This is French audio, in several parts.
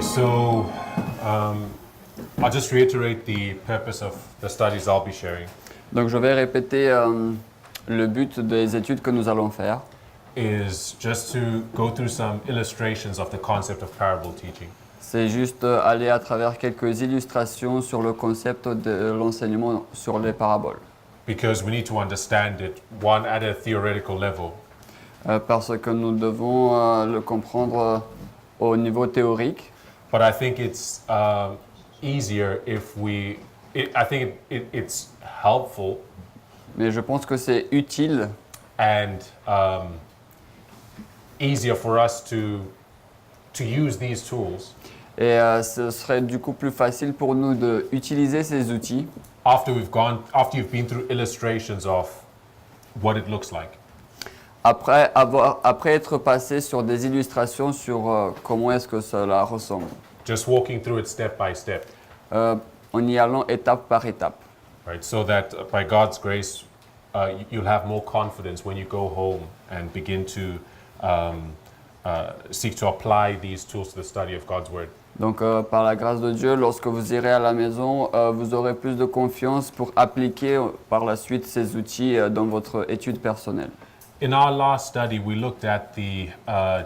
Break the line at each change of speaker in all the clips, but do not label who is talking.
Okay, so I'll just reiterate the purpose of the studies I'll be sharing.
Donc je vais répéter le but des études que nous allons faire.
Is just to go through some illustrations of the concept of parable teaching.
C'est juste aller à travers quelques illustrations sur le concept de l'enseignement sur les paraboles.
Because we need to understand it, one, at a theoretical level,
Parce que nous devons le comprendre au niveau théorique.
but I think it's easier if I think it's helpful
Mais je pense que c'est utile
and easier for us to use these tools
et ce serait du coup plus facile pour nous d'utiliser ces outils
after you've been through illustrations of what it looks like.
après être passé sur des illustrations sur comment est-ce que cela ressemble.
Just walking through it step by step,
En y allant étape par étape.
right? So that by God's grace, you'll have more confidence when you go home and begin to seek to apply these tools to the study of God's Word.
Donc par la grâce de Dieu, lorsque vous irez à la maison, vous aurez plus de confiance pour appliquer par la suite ces outils dans votre étude personnelle.
In our last study, we looked at the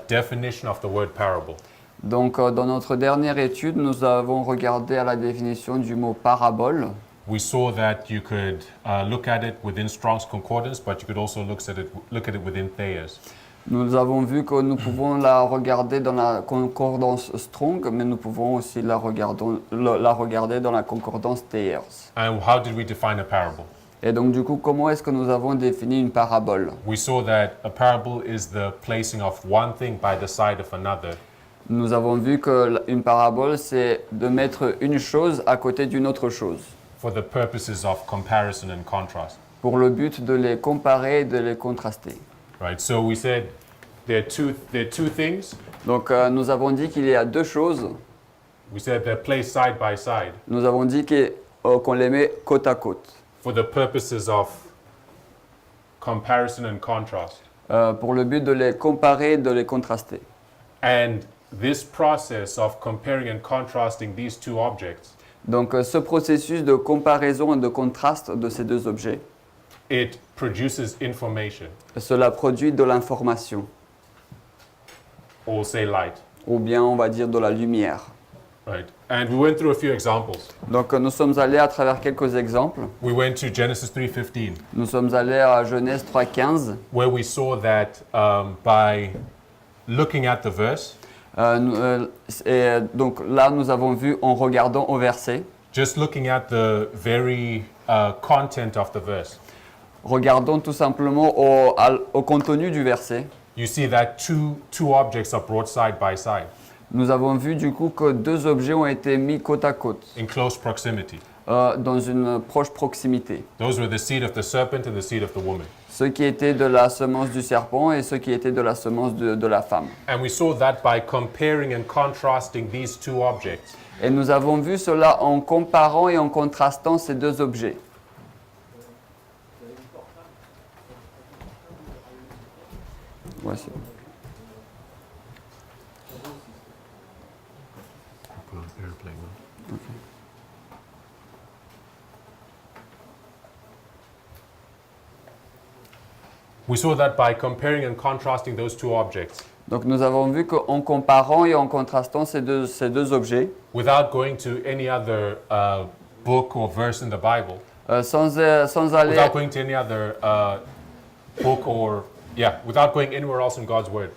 definition of the word parable.
Donc dans notre dernière étude, nous avons regardé à la définition du mot parabole.
We saw that you could look at it within Strong's Concordance, but you could also look at it within Thayer's.
Nous avons vu que nous pouvons la regarder dans la concordance Strong, mais nous pouvons aussi la regarder dans la concordance Thayer's.
And how did we define a parable?
Et donc du coup, comment est-ce que nous avons défini une parabole?
We saw that a parable is the placing of one thing by the side of another
Nous avons vu qu'une parabole, c'est de mettre une chose à côté d'une autre chose,
for the purposes of comparison and contrast.
pour le but de les comparer et de les contraster.
Right? So we said there are two things.
Donc nous avons dit qu'il y a deux choses.
We said they're placed side by side
Nous avons dit qu'on les met côte à côte,
for the purposes of comparison and contrast.
pour le but de les comparer et de les contraster.
And this process of comparing and contrasting these two objects,
Donc ce processus de comparaison et de contraste de ces deux objets,
it produces information,
cela produit de l'information,
or say light.
ou bien on va dire de la lumière.
Right? And we went through a few examples.
Donc nous sommes allés à travers quelques exemples.
We went to Genesis 3:15,
Nous sommes allés à Genèse 3,15.
where we saw that by looking at the verse,
Et donc là, nous avons vu en regardant au verset,
just looking at the very content of the verse,
regardons tout simplement au contenu du verset.
you see that two objects are brought side by side
Nous avons vu du coup que deux objets ont été mis côte à côte,
in close proximity.
dans une proche proximité.
Those were the seed of the serpent and the seed of the woman.
Ceux qui étaient de la semence du serpent et ceux qui étaient de la semence de la femme.
And we saw that by comparing and contrasting these two objects,
Et nous avons vu cela en comparant et en contrastant ces deux objets. Ouais, c'est bon.
we saw that by comparing and contrasting those two objects,
Donc nous avons vu qu'en comparant et en contrastant ces deux objets,
without going to any other book or verse in the Bible,
sans aller,
without going to any other book without going anywhere else in God's Word,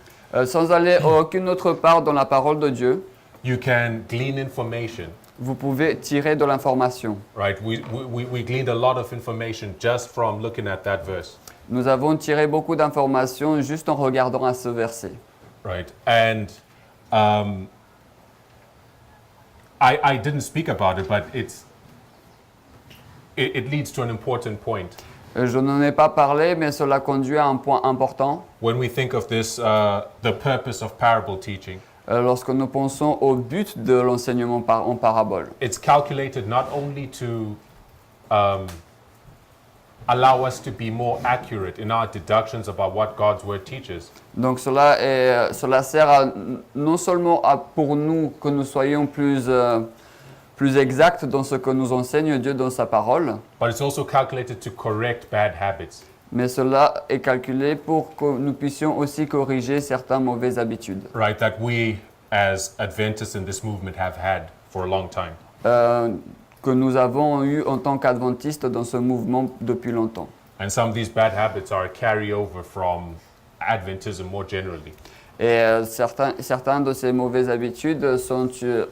sans aller à aucune autre part dans la parole de Dieu,
you can glean information.
vous pouvez tirer de l'information.
Right? We gleaned a lot of information just from looking at that verse.
Nous avons tiré beaucoup d'informations juste en regardant à ce verset.
Right? And I didn't speak about it, but it leads to an important point.
Je n'en ai pas parlé, mais cela conduit à un point important.
When we think of this, the purpose of parable teaching,
Lorsque nous pensons au but de l'enseignement en parabole.
it's calculated not only to allow us to be more accurate in our deductions about what God's word teaches,
Donc cela sert non seulement pour nous que nous soyons plus exacts dans ce que nous enseigne Dieu dans sa parole,
but it's also calculated to correct bad habits.
mais cela est calculé pour que nous puissions aussi corriger certaines mauvaises habitudes
Right, that we as Adventists in this movement have had for a long time.
que nous avons eu en tant qu'adventistes dans ce mouvement depuis longtemps.
And some of these bad habits are a carryover from Adventism more generally.
Et certains de ces mauvaises habitudes,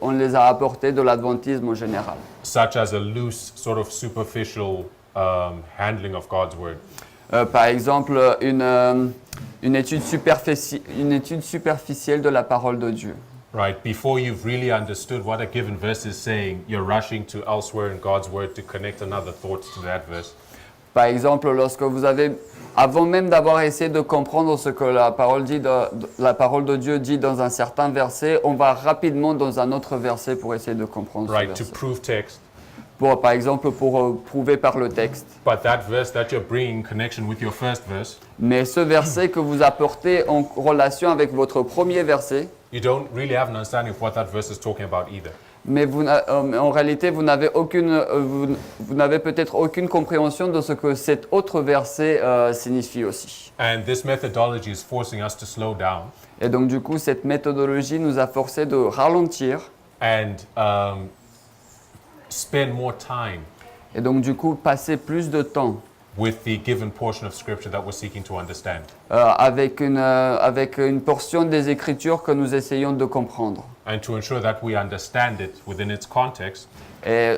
on les a apportées de l'adventisme en général.
Such as a loose, sort of superficial handling of God's word.
Par exemple, une étude superficielle de la parole de Dieu.
Right, before you've really understood what a given verse is saying, you're rushing to elsewhere in God's word to connect another thought to that verse.
Par exemple, avant même d'avoir essayé de comprendre ce que la parole de Dieu dit dans un certain verset, on va rapidement dans un autre verset pour essayer de comprendre ce
Right, to
verset.
prove text.
Par exemple, pour prouver par le texte.
But that verse that you're bringing in connection with your first verse,
Mais ce verset que vous apportez en relation avec votre premier verset,
you don't really have an understanding of what that verse is talking about either.
mais en réalité, vous n'avez peut-être aucune compréhension de ce que cet autre verset signifie aussi.
And this methodology is forcing us to slow down
Et donc, du coup, cette méthodologie nous a forcé de ralentir
and spend more time
et donc, du coup, passer plus de temps
with the given portion of scripture that we're seeking to understand.
avec une portion des Écritures que nous essayons de comprendre.
And to ensure that we understand it within its context,
Et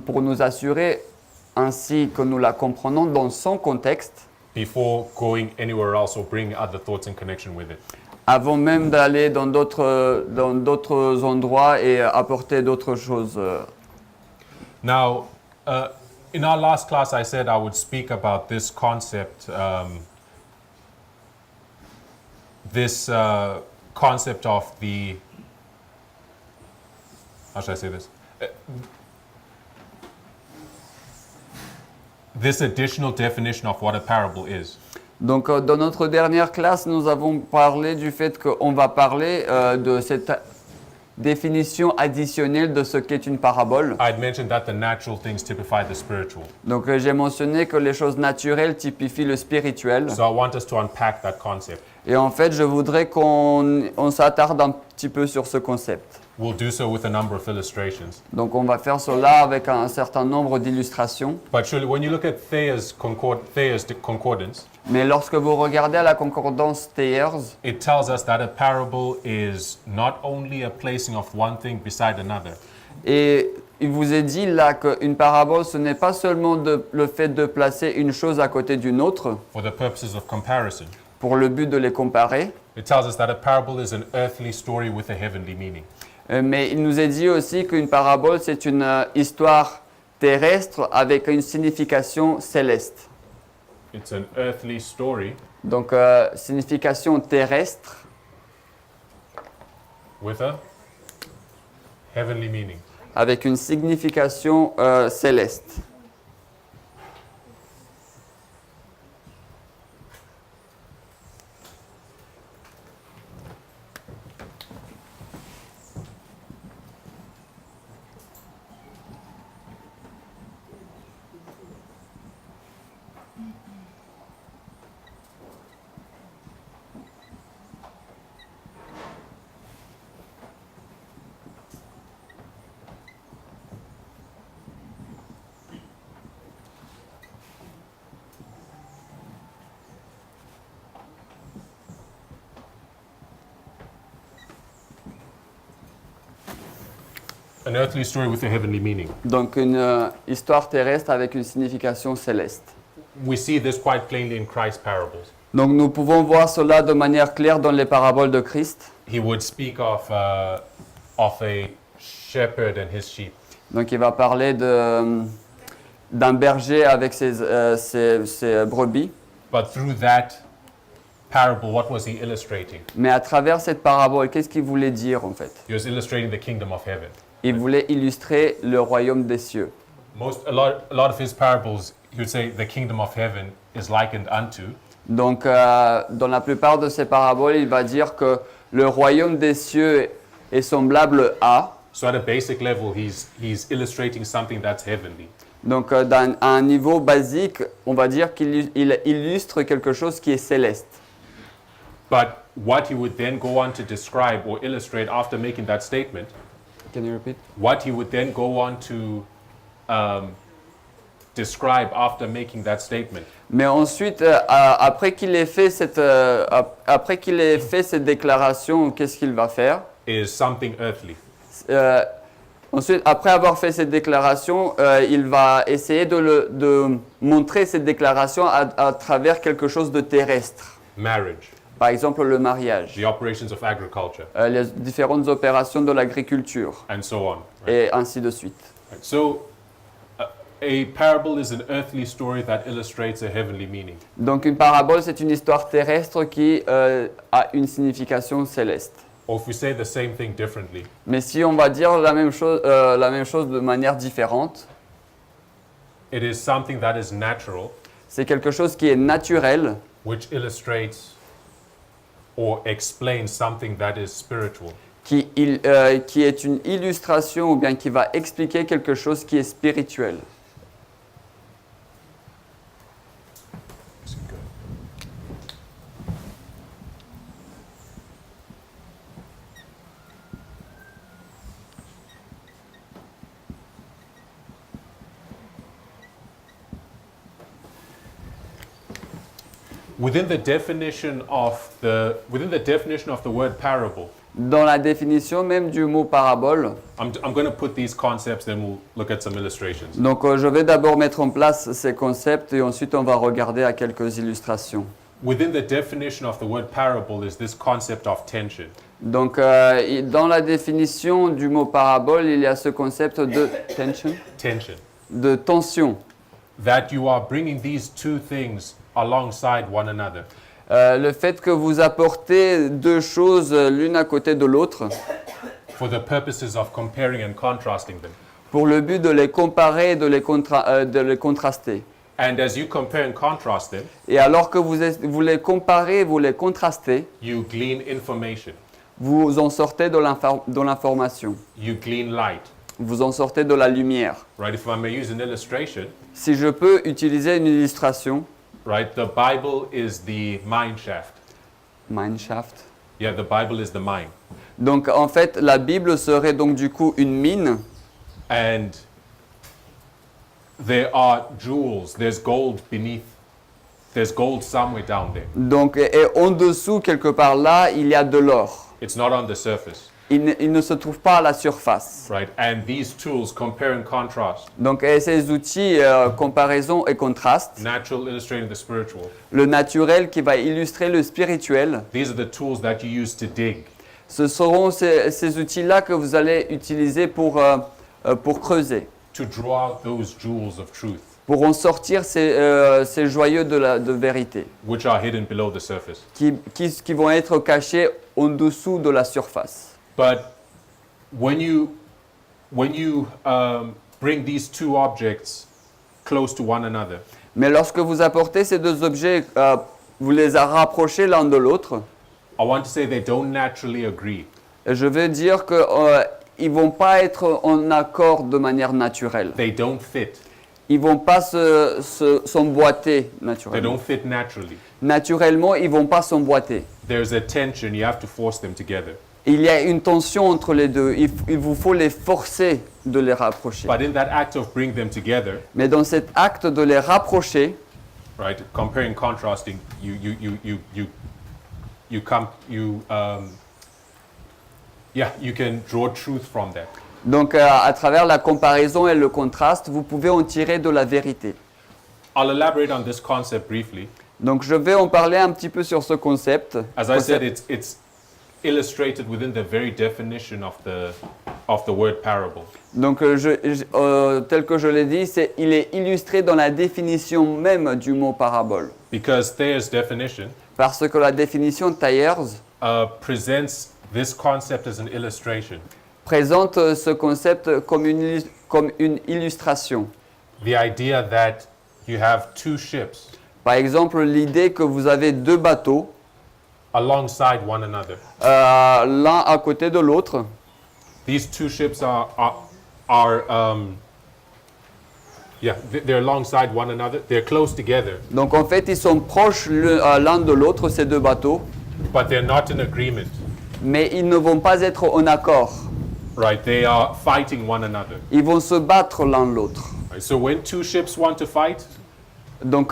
pour nous assurer ainsi que nous la comprenons dans son contexte,
before going anywhere else or bringing other thoughts in connection with it.
avant même d'aller dans d'autres endroits et apporter d'autres choses.
Now, in our last class, I said I would speak about this concept, concept of the, how should I say this? This additional definition of what a parable is.
Donc, dans notre dernière classe, nous avons parlé du fait qu'on va parler de cette définition additionnelle de ce qu'est une parabole.
I'd mentioned that the natural things typify the spiritual.
Donc, j'ai mentionné que les choses naturelles typifient le spirituel.
So I want us to unpack that concept.
Et en fait, je voudrais qu'on s'attarde un petit peu sur ce concept.
We'll do so with a number of illustrations.
Donc, on va faire cela avec un certain nombre d'illustrations.
But surely, when you look at Thayer's concordance,
Mais lorsque vous regardez à la concordance Thayer's,
it tells us that a parable is not only a placing of one thing beside another,
et il vous est dit là qu'une parabole, ce n'est pas seulement le fait de placer une chose à côté d'une autre
for the purposes of comparison.
pour le but de les comparer,
It tells us that a parable is an earthly story with a heavenly meaning.
mais il nous est dit aussi qu'une parabole, c'est une histoire terrestre avec une signification céleste.
It's an earthly story
Donc, signification terrestre
with a heavenly meaning.
avec une signification céleste.
An earthly story with a heavenly meaning.
Donc, une histoire terrestre avec une signification céleste.
We see this quite plainly in Christ's parables.
Donc, nous pouvons voir cela de manière claire dans les paraboles de Christ.
He would speak of a shepherd and his sheep.
Donc, il va parler d'un berger avec ses brebis.
But through that parable, what was he illustrating?
Mais à travers cette parabole, qu'est-ce qu'il voulait dire en fait?
He was illustrating the kingdom of heaven.
Il voulait illustrer le royaume des cieux.
A lot of his parables he would say the kingdom of heaven is likened unto.
Donc, dans la plupart de ces paraboles, il va dire que le royaume des cieux est semblable à.
So at a basic level, he's illustrating something that's heavenly.
Donc, à un niveau basique, on va dire qu'il illustre quelque chose qui est céleste.
But what he would then go on to describe or illustrate after making that statement,
Can you repeat?
what he would then go on to describe after making that statement
Mais ensuite, après qu'il ait fait cette déclaration, qu'est-ce qu'il va faire?
is something earthly.
Ensuite, après avoir fait cette déclaration, il va essayer de montrer cette déclaration à travers quelque chose de terrestre.
Marriage,
Par exemple, le mariage,
the operations of agriculture,
les différentes opérations de l'agriculture,
and so on. Right?
et ainsi de suite.
Right. So, a parable is an earthly story that illustrates a heavenly meaning.
Donc une parabole, c'est une histoire terrestre qui a une signification céleste.
Or if we say the same thing differently,
Mais si on va dire la même chose de manière différente,
it is something that is natural,
c'est quelque chose qui est naturel,
which illustrates or explains something that is spiritual.
qui est une illustration ou bien qui va expliquer quelque chose qui est spirituel.
Within the definition of the word parable,
Dans la définition même du mot parabole,
I'm going to put these concepts, then we'll look at some illustrations.
donc je vais d'abord mettre en place ces concepts et ensuite on va regarder à quelques illustrations.
Within the definition of the word parable is this concept of tension.
Donc dans la définition du mot parabole, il y a ce concept de tension,
Tension.
de tension.
That you are bringing these two things alongside one another.
Le fait que vous apportez deux choses l'une à côté de l'autre
For the purposes of comparing and contrasting them.
pour le but de les comparer et de les contraster.
And as you compare and contrast them,
Et alors que vous les comparez, vous les contrastez,
you glean information,
vous en sortez de l'information,
you glean light.
vous en sortez de la lumière.
Right? If I may use an illustration,
Si je peux utiliser une illustration,
right? The Bible is the mine shaft.
Mineshaft.
Yeah, the Bible is the mine.
Donc en fait, la Bible serait donc du coup une mine.
And there are jewels, there's gold beneath, there's gold somewhere down there.
Donc, et en dessous, quelque part là, il y a de l'or.
It's not on the surface,
Il ne se trouve pas à la surface.
right? And these tools, compare and contrast,
Donc et ces outils, comparaison et contraste,
natural illustrating the spiritual.
le naturel qui va illustrer le spirituel,
These are the tools that you use to dig,
ce seront ces outils-là que vous allez utiliser pour creuser,
to draw out those jewels of truth,
pour en sortir ces joyaux de vérité,
which are hidden below the surface.
qui vont être cachés en dessous de la surface.
But when you bring these two objects close to one another,
Mais lorsque vous apportez ces deux objets, vous les rapprochez l'un de l'autre,
I want to say they don't naturally agree.
je veux dire qu'ils ne vont pas être en accord de manière naturelle.
They don't fit.
Ils ne vont pas s'emboîter
They
naturellement.
don't fit naturally.
Naturellement, ils ne vont pas s'emboîter.
There's a tension. You have to force them together.
Il y a une tension entre les deux. Il vous faut les forcer de les rapprocher.
But in that act of bringing them together,
Mais dans cet acte de les rapprocher,
right, comparing, contrasting, you can draw truth from that.
donc à travers la comparaison et le contraste, vous pouvez en tirer de la vérité.
I'll elaborate on this concept briefly.
Donc je vais en parler un petit peu sur ce concept.
As I said, it's illustrated within the very definition of the word parable.
Donc tel que je l'ai dit, il est illustré dans la définition même du mot parabole.
Because Thayer's definition
Parce que la définition Thayer's
presents this concept as an illustration.
présente ce concept comme une illustration.
The idea that you have two ships
Par exemple, l'idée que vous avez deux bateaux,
alongside one another.
l'un à côté de l'autre.
These two ships they're alongside one another. They're close together,
Donc en fait, ils sont proches l'un de l'autre, ces deux bateaux,
but they're not in agreement.
mais ils ne vont pas être en accord.
Right? They are fighting one another.
Ils vont se battre l'un l'autre.
Right? So when two ships want to fight,
Donc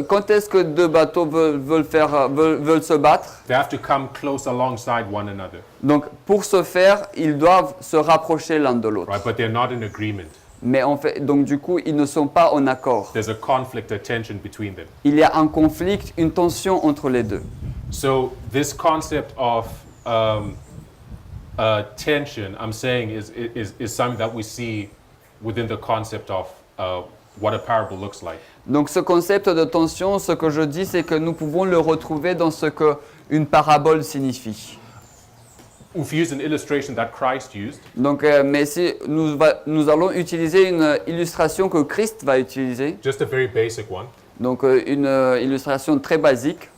quand est-ce que deux bateaux veulent se battre?
they have to come close alongside one another.
Donc pour ce faire, ils doivent se rapprocher l'un de l'autre.
Right? But they're not in agreement.
Mais en fait, donc du coup, ils ne sont pas en accord.
There's a conflict, a tension between them.
Il y a un conflit, une tension entre les deux.
So this concept of tension, I'm saying, is something that we see within the concept of what a parable looks like.
Donc ce concept de tension, ce que je dis, c'est que nous pouvons le retrouver dans ce que une parabole signifie.
We've used an illustration that Christ used,
Donc, mais si nous allons utiliser une illustration que Christ va utiliser,
just a very basic one.
donc une illustration très basique.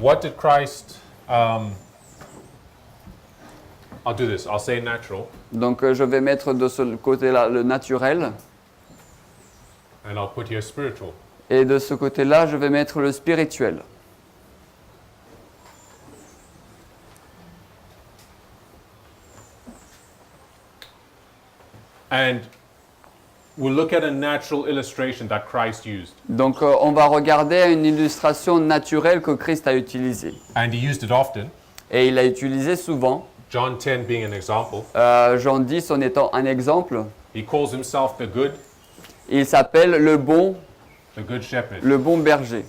What did Christ, I'll do this, I'll say natural,
Donc je vais mettre de ce côté-là le naturel,
and I'll put here spiritual.
et de ce côté-là, je vais mettre le spirituel.
And we'll look at a natural illustration that Christ used.
Donc on va regarder une illustration naturelle que Christ a utilisée.
And he used it often,
Et il l'a utilisé souvent.
John 10 being an example.
Jean 10 en étant un exemple.
He calls himself the good
Il s'appelle le bon
shepherd.
berger.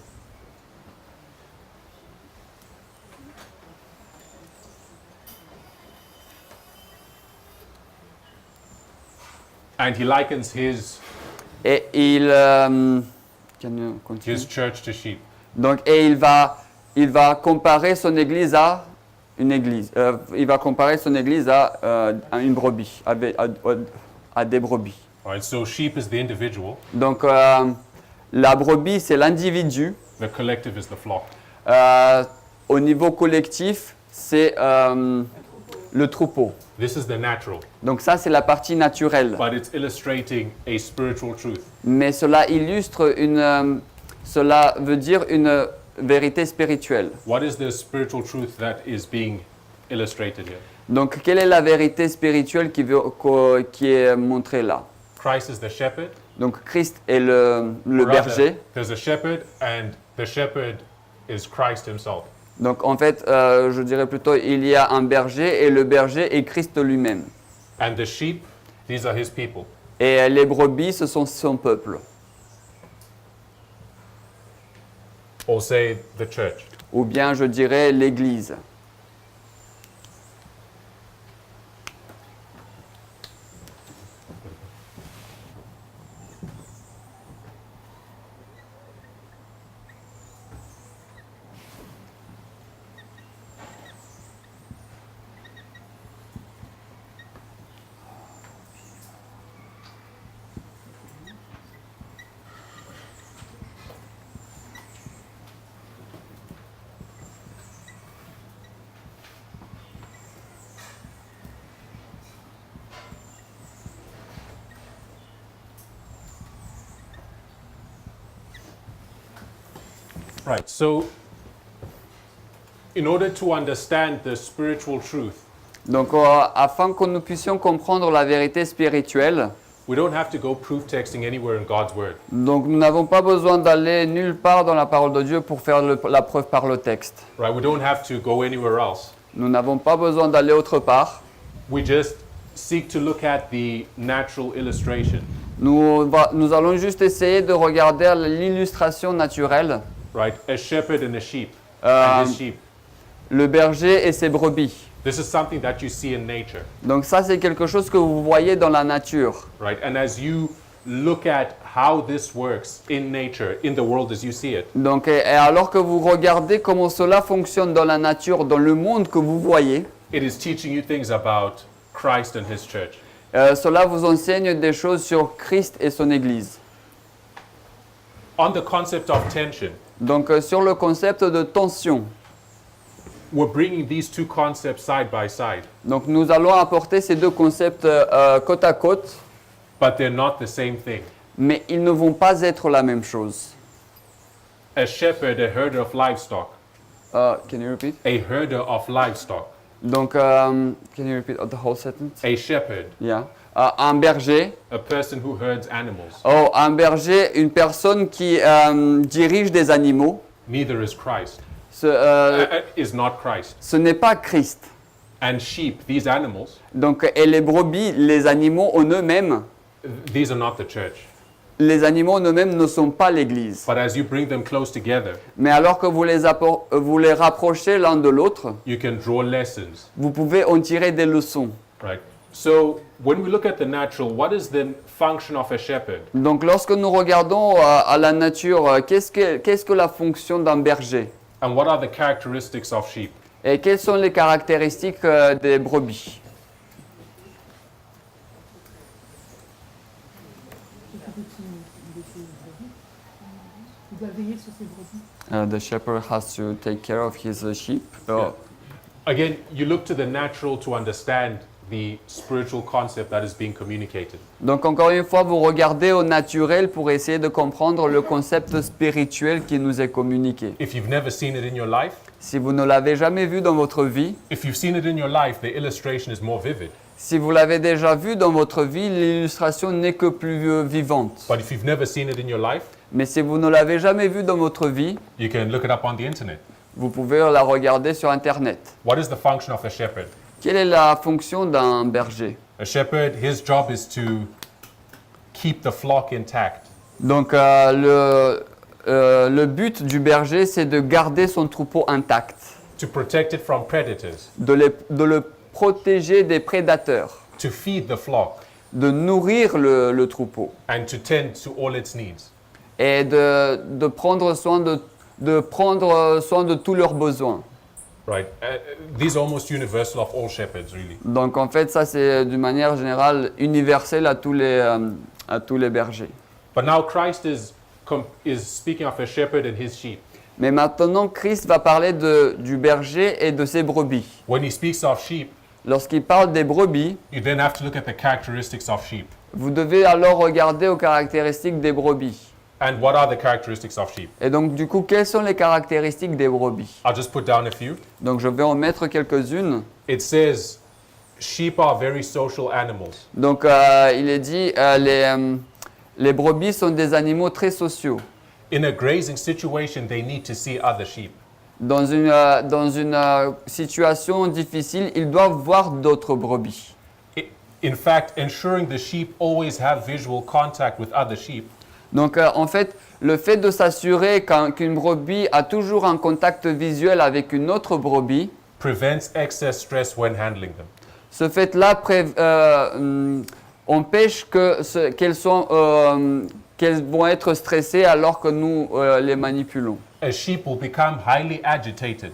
And he likens his
Et il can you continue?
church to sheep.
Donc et il va comparer son église à une église. Il va comparer son église à une brebis, à des brebis.
All right, so sheep is the individual,
Donc la brebis c'est l'individu.
the collective is the flock.
Au niveau collectif, c'est le troupeau.
This is the natural,
Donc ça c'est la partie naturelle.
but it's illustrating a spiritual truth.
Mais cela illustre cela veut dire une vérité spirituelle.
What is the spiritual truth that is being illustrated here?
Donc quelle est la vérité spirituelle qui est montrée là?
Christ is the shepherd.
Donc Christ est le
Or rather,
berger.
there's a shepherd, and the shepherd is Christ himself.
Donc en fait, je dirais plutôt il y a un berger et le berger est Christ lui-même.
And the sheep, these are his people.
Et les brebis, ce sont son peuple.
Or say the church.
Ou bien je dirais l'Église.
Right, so in order to understand the spiritual truth,
Donc afin que nous puissions comprendre la vérité spirituelle,
we don't have to go proof texting anywhere in God's word.
donc nous n'avons pas besoin d'aller nulle part dans la parole de Dieu pour faire la preuve par le texte.
Right, we don't have to go anywhere else.
Nous n'avons pas besoin d'aller autre part.
We just seek to look at the natural illustration.
Nous allons juste essayer de regarder l'illustration naturelle,
Right, a shepherd and a sheep, and his sheep.
le berger et ses brebis.
This is something that you see in nature,
Donc ça, c'est quelque chose que vous voyez dans la nature.
right? And as you look at how this works in nature, in the world as you see it,
Donc, et alors que vous regardez comment cela fonctionne dans la nature, dans le monde que vous voyez,
it is teaching you things about Christ and his church.
cela vous enseigne des choses sur Christ et son Église.
on the concept of tension,
Donc sur le concept de tension,
we're bringing these two concepts side by side,
donc nous allons apporter ces deux concepts côte à côte,
but they're not the same thing.
mais ils ne vont pas être la même chose.
A shepherd, a herder of livestock,
Can you repeat?
a herder of livestock,
Donc, can you repeat the whole sentence?
a shepherd,
Yeah. Un berger.
a person who herds animals.
Oh, un berger, une personne qui dirige des animaux.
Neither is Christ,
Ce,
is not Christ.
ce n'est pas Christ.
And sheep, these animals,
Donc, et les brebis, les animaux en eux-mêmes,
these are not the church.
les animaux en eux-mêmes ne sont pas l'Église.
But as you bring them close together,
Mais alors que vous les rapprochez l'un de l'autre,
you can draw lessons,
vous pouvez en tirer des leçons.
right? So when we look at the natural, what is the function of a shepherd?
Donc, lorsque nous regardons à la nature, qu'est-ce que la fonction d'un berger?
And what are the characteristics of sheep?
Et quelles sont les caractéristiques des brebis?
Il doit veiller sur ses brebis.
The shepherd has to take care of his sheep.
Yeah. Again, you look to the natural to understand the spiritual concept that is being communicated.
Donc encore une fois, vous regardez au naturel pour essayer de comprendre le concept spirituel qui nous est communiqué.
If you've never seen it in your life,
Si vous ne l'avez jamais vu dans votre vie,
if you've seen it in your life, the illustration is more vivid.
si vous l'avez déjà vu dans votre vie, l'illustration n'est que plus vivante.
But if you've never seen it in your life,
Mais si vous ne l'avez jamais vu dans votre vie,
you can look it up on the internet.
vous pouvez la regarder sur Internet.
What is the function of a shepherd?
Quelle est la fonction d'un berger?
A shepherd, his job is to keep the flock intact.
Donc le but du berger, c'est de garder son troupeau intact,
To protect it from predators,
de le protéger des prédateurs,
to feed the flock,
de nourrir le troupeau
and to tend to all its needs.
et de prendre soin de tous leurs besoins.
Right? These are almost universal of all shepherds, really.
Donc en fait, ça c'est d'une manière générale universelle à tous les bergers.
But now Christ is speaking of a shepherd and his sheep.
Mais maintenant, Christ va parler du berger et de ses brebis.
When he speaks of sheep,
Lorsqu'il parle des brebis,
you then have to look at the characteristics of sheep.
vous devez alors regarder aux caractéristiques des brebis.
And what are the characteristics of sheep?
Et donc du coup, quelles sont les caractéristiques des brebis?
I'll just put down a few.
Donc je vais en mettre quelques-unes.
It says, sheep are very social animals.
Donc il est dit, les brebis sont des animaux très sociaux.
In a grazing situation, they need to see other sheep.
Dans une situation difficile, ils doivent voir d'autres brebis.
In fact, ensuring the sheep always have visual contact with other sheep
Donc en fait, le fait de s'assurer qu'une brebis a toujours un contact visuel avec une autre brebis,
prevents excess stress when handling them.
ce fait-là empêche qu'elles vont être stressées alors que nous les manipulons.
A sheep will become highly agitated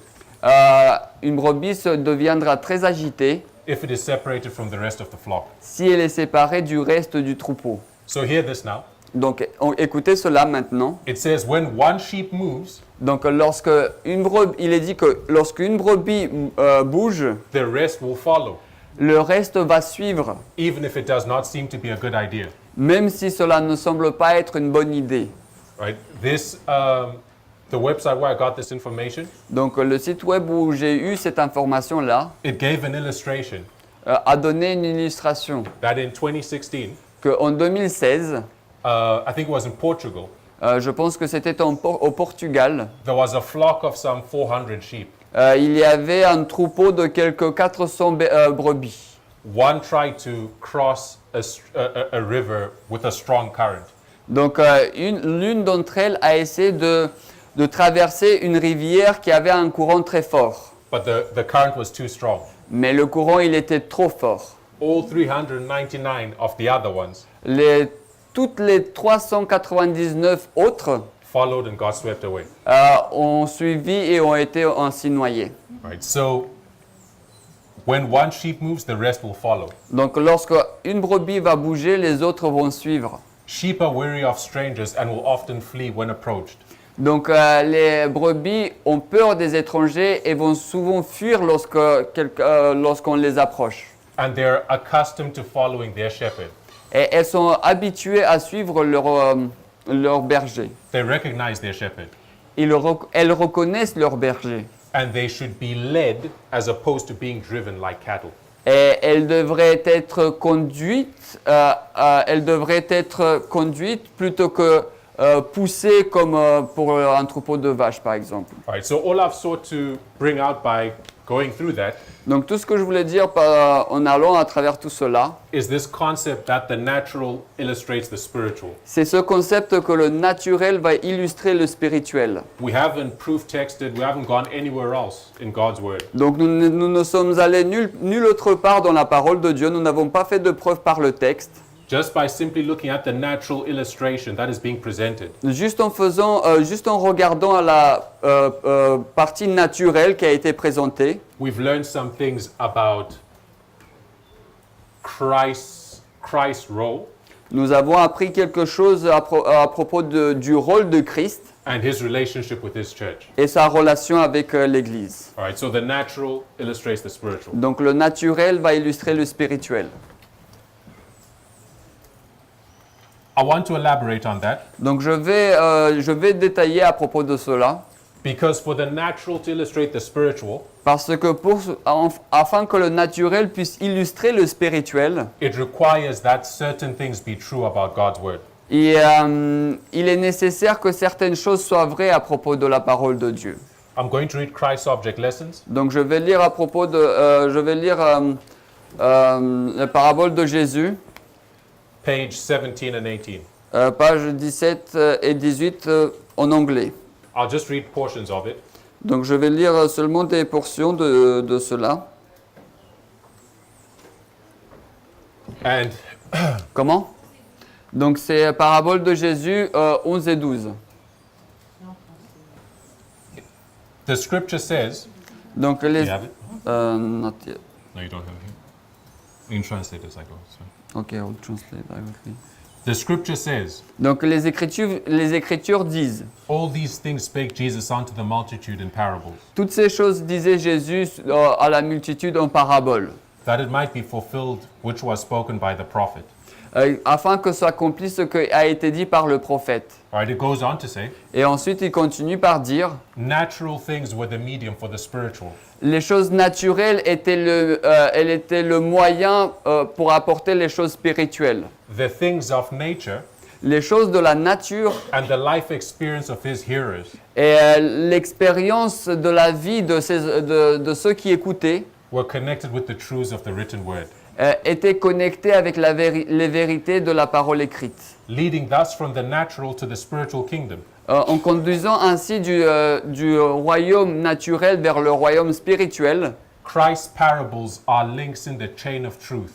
Une brebis deviendra très agitée
if it is separated from the rest of the flock.
si elle est séparée du reste du troupeau.
So hear this now.
Donc écoutez cela maintenant.
It says, when one sheep moves,
Donc il est dit que lorsqu'une brebis bouge,
the rest will follow,
le reste va suivre,
even if it does not seem to be a good idea.
même si cela ne semble pas être une bonne idée.
Right? This, the website where I got this information,
Donc le site web où j'ai eu cette information-là
it gave an illustration
a donné une illustration
that in 2016,
qu'en 2016,
I think it was in Portugal,
je pense que c'était au Portugal,
there was a flock of some 400 sheep.
il y avait un troupeau de quelques 400 brebis.
One tried to cross a river with a strong current.
Donc l'une d'entre elles a essayé de traverser une rivière qui avait un courant très fort.
But the current was too strong.
Mais le courant, il était trop fort.
All 399 of the other ones
Toutes les 399 autres
followed and got swept away.
ont suivi et ont été ainsi noyés.
Right? So when one sheep moves, the rest will follow.
Donc lorsque une brebis va bouger, les autres vont suivre.
Sheep are weary of strangers and will often flee when approached.
Donc les brebis ont peur des étrangers et vont souvent fuir lorsqu'on les approche.
And they're accustomed to following their shepherd.
Et elles sont habituées à suivre leur berger.
They recognize their shepherd.
Elles reconnaissent leur berger.
And they should be led as opposed to being driven like cattle.
Et elles devraient être conduites, plutôt que poussées comme pour un troupeau de vaches, par exemple.
All right, so all I've sought to bring out by going through that
Donc tout ce que je voulais dire en allant à travers tout cela,
is this concept that the natural illustrates the spiritual.
c'est ce concept que le naturel va illustrer le spirituel.
We haven't proof texted, we haven't gone anywhere else in God's word.
Donc nous ne sommes allés nulle autre part dans la parole de Dieu, nous n'avons pas fait de preuve par le texte.
Just by simply looking at the natural illustration that is being presented,
Juste en regardant à la partie naturelle qui a été présentée,
we've learned some things about Christ's role
nous avons appris quelque chose à propos du rôle de Christ
and his relationship with his church.
et sa relation avec l'Église.
All right, so the natural illustrates the spiritual.
Donc le naturel va illustrer le spirituel.
I want to elaborate on that
Donc je vais détailler à propos de cela,
because for the natural to illustrate the spiritual,
parce que afin que le naturel puisse illustrer le spirituel,
it requires that certain things be true about God's word.
il est nécessaire que certaines choses soient vraies à propos de la parole de Dieu.
I'm going to read Christ's object lessons,
Donc je vais lire la parabole de Jésus,
page 17 and 18.
pages 17 et 18 en anglais.
I'll just read portions of it.
Donc je vais lire seulement des portions de cela.
And
Comment? Donc c'est parabole de Jésus 11 et 12.
the scripture says,
Donc
you
les...
have it?
not yet.
No, you don't have it here. You can translate as I go. Sorry.
Okay, I'll translate directly.
The scripture says,
Donc les Écritures disent,
all these things spake Jesus unto the multitude in parables,
toutes ces choses disait Jésus à la multitude en parabole,
that it might be fulfilled which was spoken by the prophet.
afin que s'accomplisse ce qui a été dit par le prophète.
All right, it goes on to say,
Et ensuite il continue par dire,
natural things were the medium for the spiritual.
les choses naturelles étaient le moyen pour apporter les choses spirituelles.
The things of nature
Les choses de la nature
and the life experience of his hearers
et l'expérience de la vie de ceux qui écoutaient
were connected with the truths of the written word,
étaient connectés avec les vérités de la parole écrite,
leading thus from the natural to the spiritual kingdom.
en conduisant ainsi du royaume naturel vers le royaume spirituel.
Christ's parables are links in the chain of truth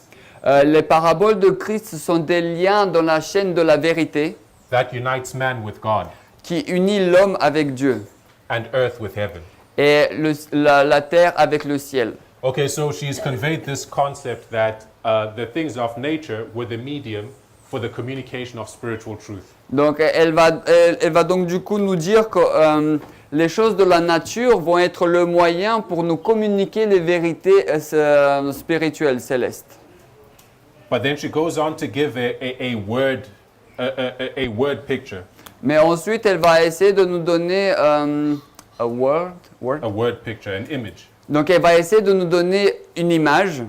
Les paraboles de Christ sont des liens dans la chaîne de la vérité
that unites man with God
qui unit l'homme avec Dieu
and earth with heaven.
et la terre avec le ciel.
Okay, so she's conveyed this concept that the things of nature were the medium for the communication of spiritual truth.
Donc elle va donc du coup nous dire que les choses de la nature vont être le moyen pour nous communiquer les vérités spirituelles, célestes.
But then she goes on to give a word picture,
Mais ensuite, elle va essayer de nous donner a word.
a word picture, an image,
Donc elle va essayer de nous donner une image.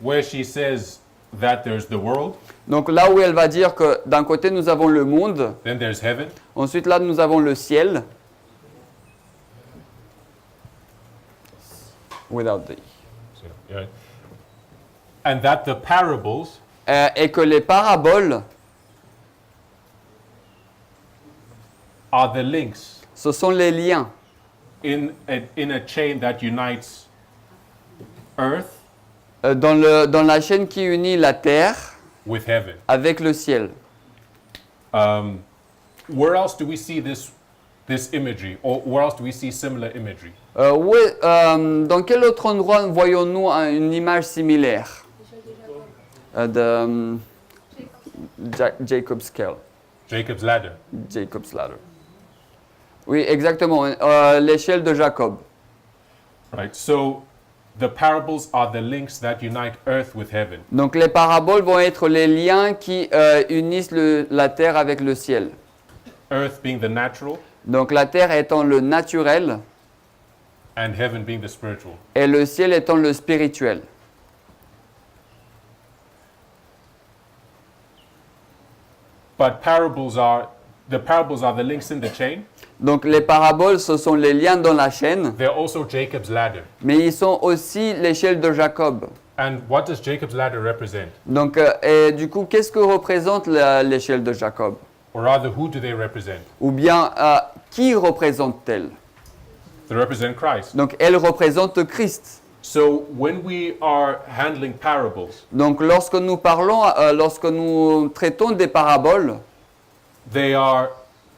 where she says that there's the world,
Donc là où elle va dire que d'un côté nous avons le monde,
then there's heaven,
ensuite là nous avons le ciel. Without the.
so, yeah, and that the parables
Et que les paraboles,
are the links
ce sont les liens
in a chain that unites earth
dans la chaîne qui unit la terre
with heaven.
avec le ciel.
Where else do we see this imagery, or where else do we see similar imagery?
Dans quel autre endroit voyons-nous une image similaire de Jacob's scale?
Jacob's ladder.
Jacob's ladder. Oui, exactement. L'échelle de Jacob.
Right? So the parables are the links that unite earth with heaven.
Donc les paraboles vont être les liens qui unissent la terre avec le ciel.
Earth being the natural
Donc la terre étant le naturel
and heaven being the spiritual.
et le ciel étant le spirituel.
But the parables are the links in the chain.
Donc les paraboles, ce sont les liens dans la chaîne,
They're also Jacob's ladder.
mais ils sont aussi l'échelle de Jacob.
And what does Jacob's ladder represent?
Donc, et du coup, qu'est-ce que représente l'échelle de Jacob?
Or rather, who do they represent?
Ou bien, qui représente-t-elle?
They represent Christ.
Donc, elle représente Christ.
So when we are handling parables,
Donc, lorsque nous parlons, lorsque nous traitons des paraboles,
they are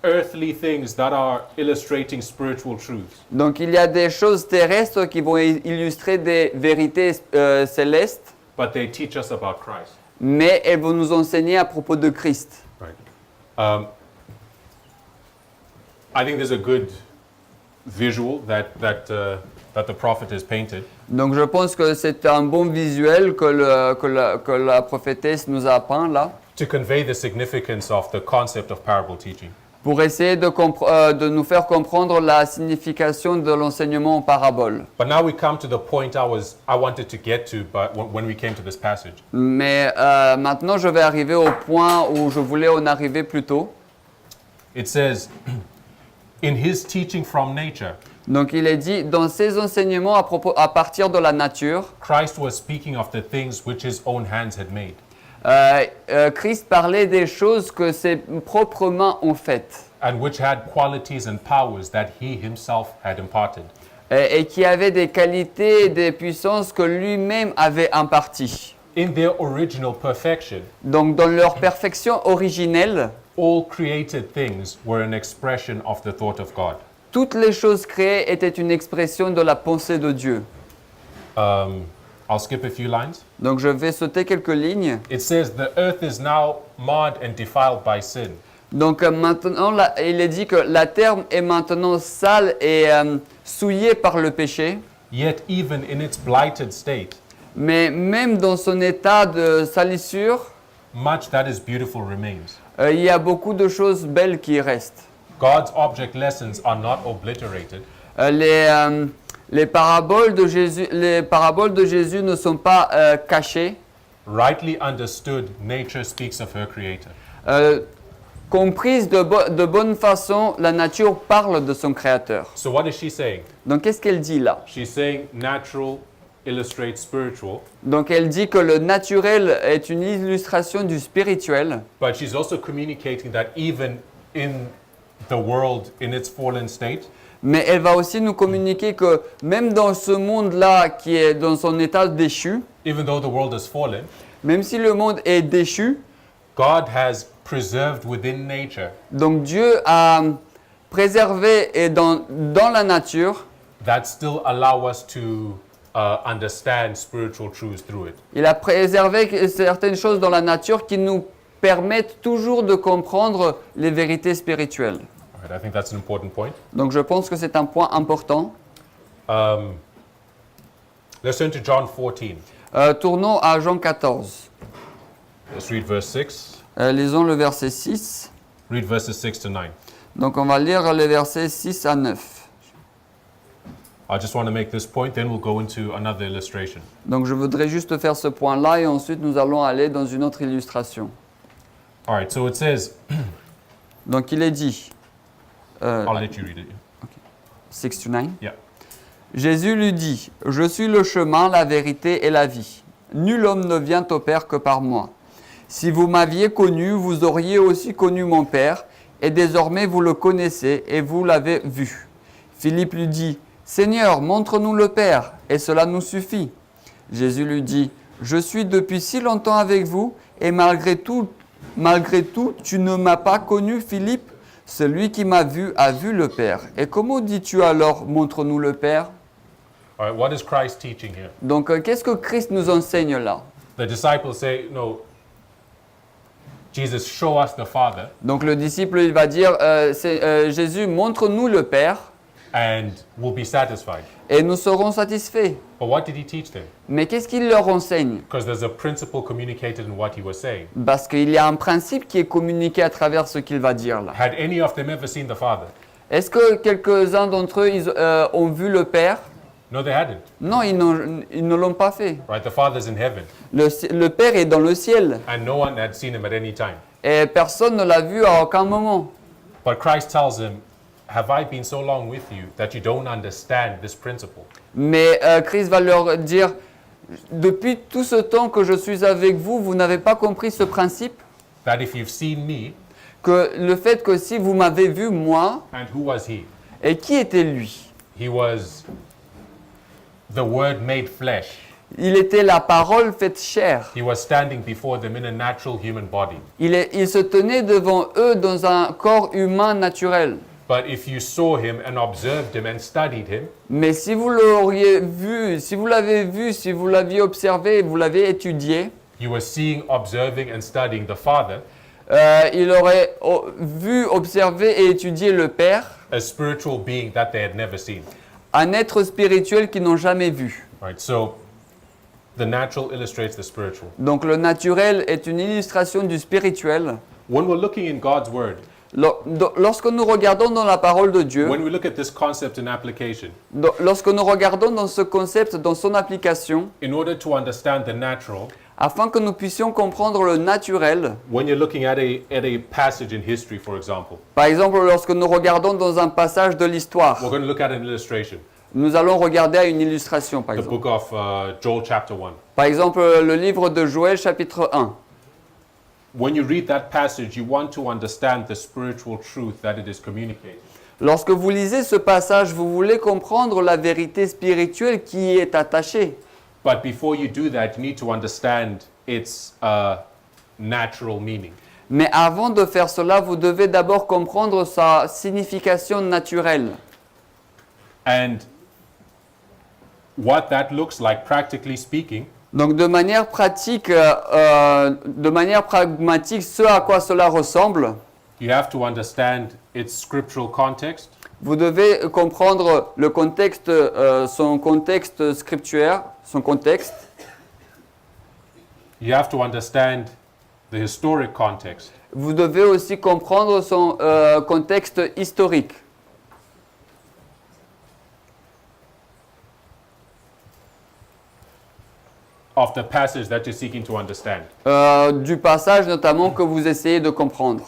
earthly things that are illustrating spiritual truths.
donc il y a des choses terrestres qui vont illustrer des vérités célestes,
But they teach us about Christ.
mais elles vont nous enseigner à propos de Christ.
Right. I think there's a good visual that the prophet has painted.
Donc, je pense que c'est un bon visuel que la prophétesse nous a peint là,
To convey the significance of the concept of parable teaching.
pour essayer de nous faire comprendre la signification de l'enseignement en parabole.
But now we come to the point I wanted to get to, but when we came to this passage.
Mais maintenant, je vais arriver au point où je voulais en arriver plus tôt.
It says, in his teaching from nature,
Donc, il est dit, dans ses enseignements à partir de la nature,
Christ was speaking of the things which his own hands had made.
Christ parlait des choses que ses propres mains ont faites
And which had qualities and powers that he himself had imparted.
et qui avaient des qualités et des puissances que lui-même avait imparties.
In their original perfection,
Donc, dans leur perfection originelle,
all created things were an expression of the thought of God.
toutes les choses créées étaient une expression de la pensée de Dieu.
I'll skip a few lines.
Donc, je vais sauter quelques lignes.
It says, the earth is now marred and defiled by sin.
Donc maintenant, il est dit que la terre est maintenant sale et souillée par le péché,
Yet even in its blighted state,
mais même dans son état de salissure,
much that is beautiful remains.
il y a beaucoup de choses belles qui restent.
God's object lessons are not obliterated.
Les paraboles de Jésus ne sont pas cachées.
Rightly understood, nature speaks of her creator.
Comprises de bonne façon, la nature parle de son créateur.
So what is she saying?
Donc qu'est-ce qu'elle dit là?
She's saying natural illustrates spiritual,
Donc elle dit que le naturel est une illustration du spirituel,
but she's also communicating that even in the world in its fallen state,
mais elle va aussi nous communiquer que même dans ce monde-là qui est dans son état déchu,
even though the world has fallen,
même si le monde est déchu,
God has preserved within nature
donc Dieu a préservé et dans la nature,
that still allow us to understand spiritual truths through it.
il a préservé certaines choses dans la nature qui nous permettent toujours de comprendre les vérités spirituelles.
All right, I think that's an important point.
Donc je pense que c'est un point important.
Let's turn to John 14.
Tournons à Jean 14.
Let's read verse 6.
Lisons le verset 6.
Read verses 6 to 9.
Donc on va lire les versets 6 à 9.
I just want to make this point, then we'll go into another illustration.
Donc je voudrais juste faire ce point-là et ensuite nous allons aller dans une autre illustration.
All right, so it says,
Donc il est dit,
I'll let you read it.
6 to 9.
Yeah.
Jésus lui dit, « Je suis le chemin, la vérité et la vie. Nul homme ne vient au Père que par moi. Si vous m'aviez connu, vous auriez aussi connu mon Père, et désormais vous le connaissez et vous l'avez vu. » Philippe lui dit, « Seigneur, montre-nous le Père, et cela nous suffit. » Jésus lui dit, « Je suis depuis si longtemps avec vous, et malgré tout, tu ne m'as pas connu, Philippe. Celui qui m'a vu a vu le Père. Et comment dis-tu alors, montre-nous le Père ?»
All right, what is Christ teaching here?
Donc, qu'est-ce que Christ nous enseigne là?
The disciples say, no, Jesus, show us the Father,
Donc le disciple il va dire, Jésus, montre-nous le Père
and we'll be satisfied.
et nous serons satisfaits.
But what did he teach them?
Mais qu'est-ce qu'il leur enseigne?
Because there's a principle communicated in what he was saying.
Parce qu'il y a un principe qui est communiqué à travers ce qu'il va dire là.
Had any of them ever seen the Father?
Est-ce que quelques-uns d'entre eux ont vu le Père?
No, they hadn't.
Non, ils ne l'ont pas fait.
Right? The Father's in heaven,
Le Père est dans le ciel
and no one had seen him at any time.
et personne ne l'a vu à aucun moment.
But Christ tells him, have I been so long with you that you don't understand this principle?
Mais Christ va leur dire, depuis tout ce temps que je suis avec vous, vous n'avez pas compris ce principe?
That if you've seen me,
Que le fait que si vous m'avez vu moi,
and who was he?
et qui était lui?
He was the Word made flesh.
Il était la parole faite chair.
He was standing before them in a natural human body.
Il se tenait devant eux dans un corps humain naturel.
But if you saw him and observed him and studied him,
Mais si vous l'auriez vu, si vous l'avez vu, si vous l'aviez observé, vous l'avez étudié,
you were seeing, observing, and studying the Father,
il aurait vu, observé et étudié le Père,
a spiritual being that they had never seen.
un être spirituel qu'ils n'ont jamais vu.
Right? So the natural illustrates the spiritual.
Donc le naturel est une illustration du spirituel.
When we're looking in God's Word,
Lorsque nous regardons dans la parole de Dieu,
when we look at this concept in application,
lorsque nous regardons dans ce concept, dans son application,
in order to understand the natural,
afin que nous puissions comprendre le naturel,
when you're looking at a passage in history, for example,
par exemple lorsque nous regardons dans un passage de l'histoire,
we're going to look at an illustration,
nous allons regarder à une illustration par
the
exemple.
book of Joel chapter 1.
Par exemple le livre de Joël chapitre 1.
When you read that passage, you want to understand the spiritual truth that it is communicating.
Lorsque vous lisez ce passage, vous voulez comprendre la vérité spirituelle qui y est attachée.
But before you do that, you need to understand its natural meaning.
Mais avant de faire cela, vous devez d'abord comprendre sa signification naturelle.
And what that looks like, practically speaking,
Donc de manière pratique, de manière pragmatique, ce à quoi cela ressemble,
you have to understand its scriptural context.
vous devez comprendre le contexte, son contexte scripturaire, son contexte.
You have to understand the historic context.
Vous devez aussi comprendre son contexte historique.
Of the passage that you're seeking to understand.
Du passage notamment que vous essayez de comprendre.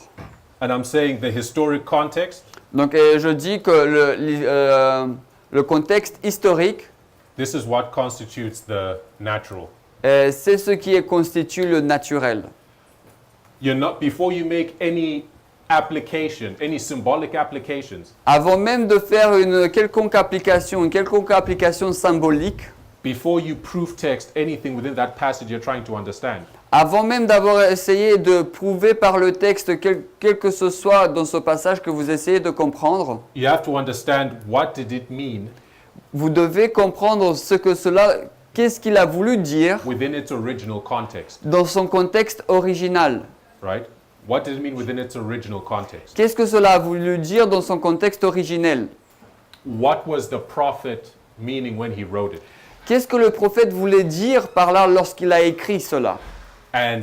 And I'm saying the historic context,
Donc je dis que le contexte historique,
this is what constitutes the natural.
c'est ce qui constitue le naturel.
You're not, before you make any application, any symbolic applications,
Avant même de faire une quelconque application symbolique,
before you proof text anything within that passage you're trying to understand,
avant même d'avoir essayé de prouver par le texte quel que ce soit dans ce passage que vous essayez de comprendre,
you have to understand what did it mean
vous devez comprendre qu'est-ce qu'il a voulu dire
within its original context,
dans son contexte original.
right? What did it mean within its original context?
Qu'est-ce que cela a voulu dire dans son contexte originel?
What was the prophet meaning when he wrote it?
Qu'est-ce que le prophète voulait dire par là lorsqu'il a écrit cela?
And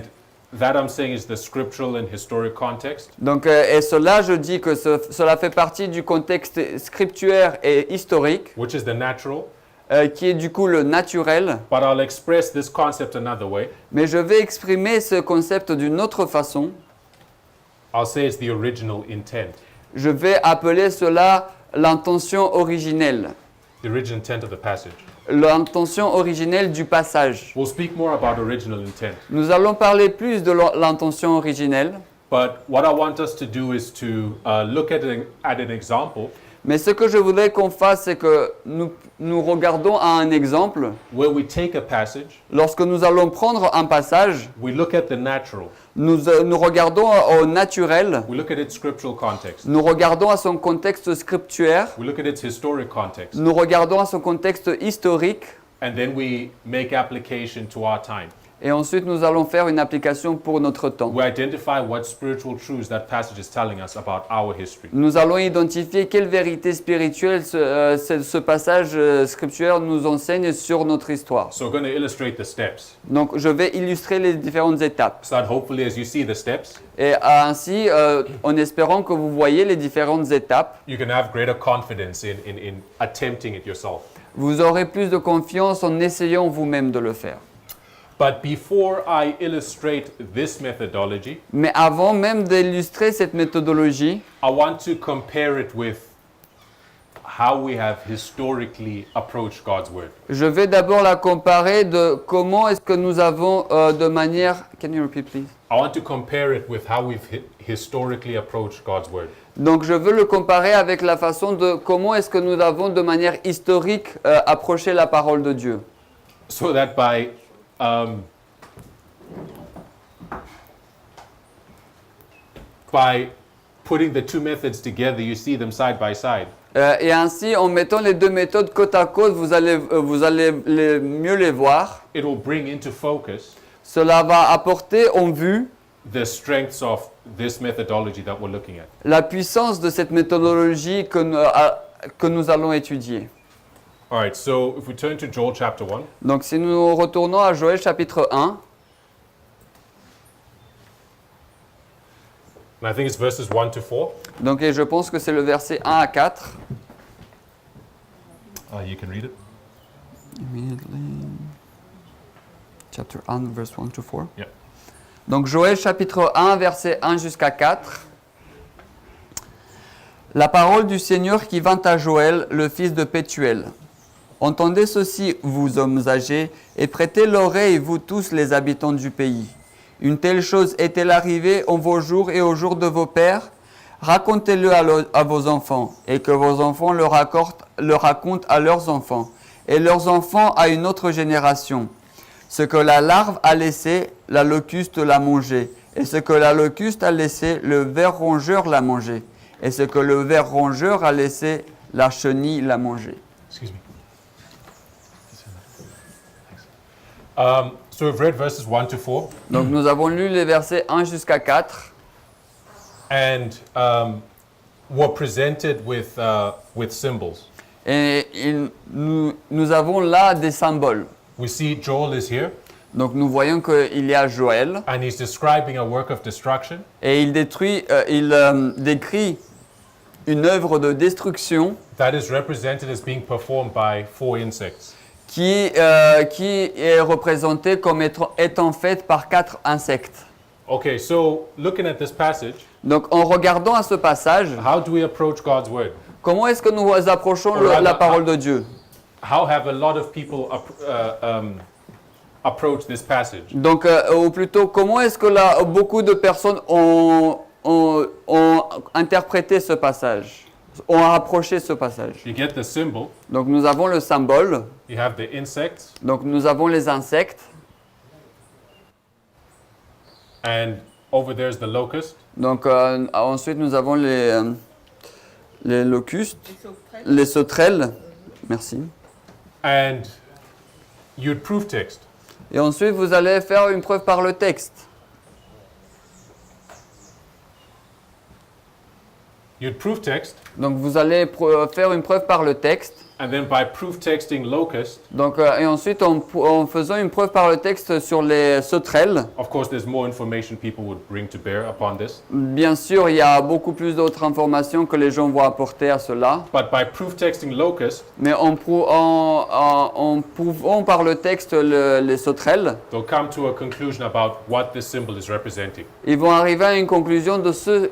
that I'm saying is the scriptural and historic context.
Donc, et cela, je dis que cela fait partie du contexte scripturaire et historique,
Which is the natural,
qui est du coup le naturel.
but I'll express this concept another way.
Mais je vais exprimer ce concept d'une autre façon.
I'll say it's the original intent,
Je vais appeler cela l'intention originelle.
the original intent of the passage.
L'intention originelle du passage.
We'll speak more about original intent,
Nous allons parler plus de l'intention originelle.
but what I want us to do is to look at an example
Mais ce que je voudrais qu'on fasse, c'est que nous regardons à un exemple.
where we take a passage,
Lorsque nous allons prendre un passage,
we look at the natural,
nous regardons au naturel,
we look at its scriptural context,
nous regardons à son contexte scripturaire,
we look at its historic context,
nous regardons à son contexte historique,
and then we make application to our time.
Et ensuite, nous allons faire une application pour notre temps.
We identify what spiritual truths that passage is telling us about our history.
Nous allons identifier quelle vérité spirituelle ce passage scripturaire nous enseigne sur notre histoire.
So we're going to illustrate the steps,
Donc, je vais illustrer les différentes étapes.
so that hopefully as you see the steps,
Et ainsi, en espérant que vous voyez les différentes étapes,
you can have greater confidence in attempting it yourself.
vous aurez plus de confiance en essayant vous-même de le faire.
But before I illustrate this methodology,
Mais avant même d'illustrer cette méthodologie,
I want to compare it with how we have historically approached God's Word.
je vais d'abord la comparer de comment est-ce que nous avons de manière... Can you repeat, please?
I want to compare it with how we've historically approached God's Word.
Donc je veux le comparer avec la façon de comment est-ce que nous avons de manière historique approché la parole de Dieu.
So that by putting the two methods together, you see them side by side.
Et ainsi, en mettant les deux méthodes côte à côte, vous allez mieux les voir.
It will bring into focus
Cela va apporter en vue
the strengths of this methodology that we're looking at.
la puissance de cette méthodologie que nous allons étudier.
All right, so if we turn to Joel chapter 1,
Donc si nous retournons à Joël chapitre 1,
and I think it's verses 1 to 4.
donc, et je pense que c'est le verset 1 à 4.
You can read it.
Chapter 1, verse 1 to 4.
Yeah.
Donc Joël chapitre 1, verset 1 jusqu'à 4. La parole du Seigneur qui vint à Joël, le fils de Pétuel. Entendez ceci, vous hommes âgés, et prêtez l'oreille, vous tous les habitants du pays. Une telle chose est-elle arrivée en vos jours et aux jours de vos pères? Racontez-le à vos enfants, et que vos enfants le racontent à leurs enfants, et leurs enfants à une autre génération. Ce que la larve a laissé, la locuste l'a mangé, et ce que la locuste a laissé, le ver rongeur l'a mangé, et ce que le ver rongeur a laissé, la chenille l'a mangé.
Excuse me. So we've read verses 1 to 4,
Donc nous avons lu les versets 1 jusqu'à 4,
and we're presented with symbols.
et nous avons là des symboles.
We see Joel is here,
Donc nous voyons qu'il y a Joël,
and he's describing a work of destruction.
et il décrit une œuvre de destruction
That is represented as being performed by 4 insects.
qui est représentée comme étant faite par 4 insectes.
Okay, so looking at this passage,
Donc en regardant à ce passage,
how do we approach God's word?
comment est-ce que nous approchons la parole de Dieu?
How have a lot of people approached this passage?
Donc, ou plutôt, comment est-ce que beaucoup de personnes ont interprété ce passage, ont approché ce passage?
You get the symbol,
Donc nous avons le symbole,
you have the insects,
donc nous avons les insectes,
and over there's the locust,
donc ensuite nous avons les locustes, les sauterelles, merci.
and you'd proof text.
Et ensuite vous allez faire une preuve par le texte.
You'd proof text,
Donc vous allez faire une preuve par le texte.
and then by proof texting locust,
Donc, et ensuite, en faisant une preuve par le texte sur les sauterelles,
of course there's more information people would bring to bear upon this,
bien sûr, il y a beaucoup plus d'autres informations que les gens vont apporter à cela.
but by proof texting locust,
Mais en prouvant par le texte les sauterelles,
they'll come to a conclusion about what this symbol is representing,
ils vont arriver à une conclusion de ce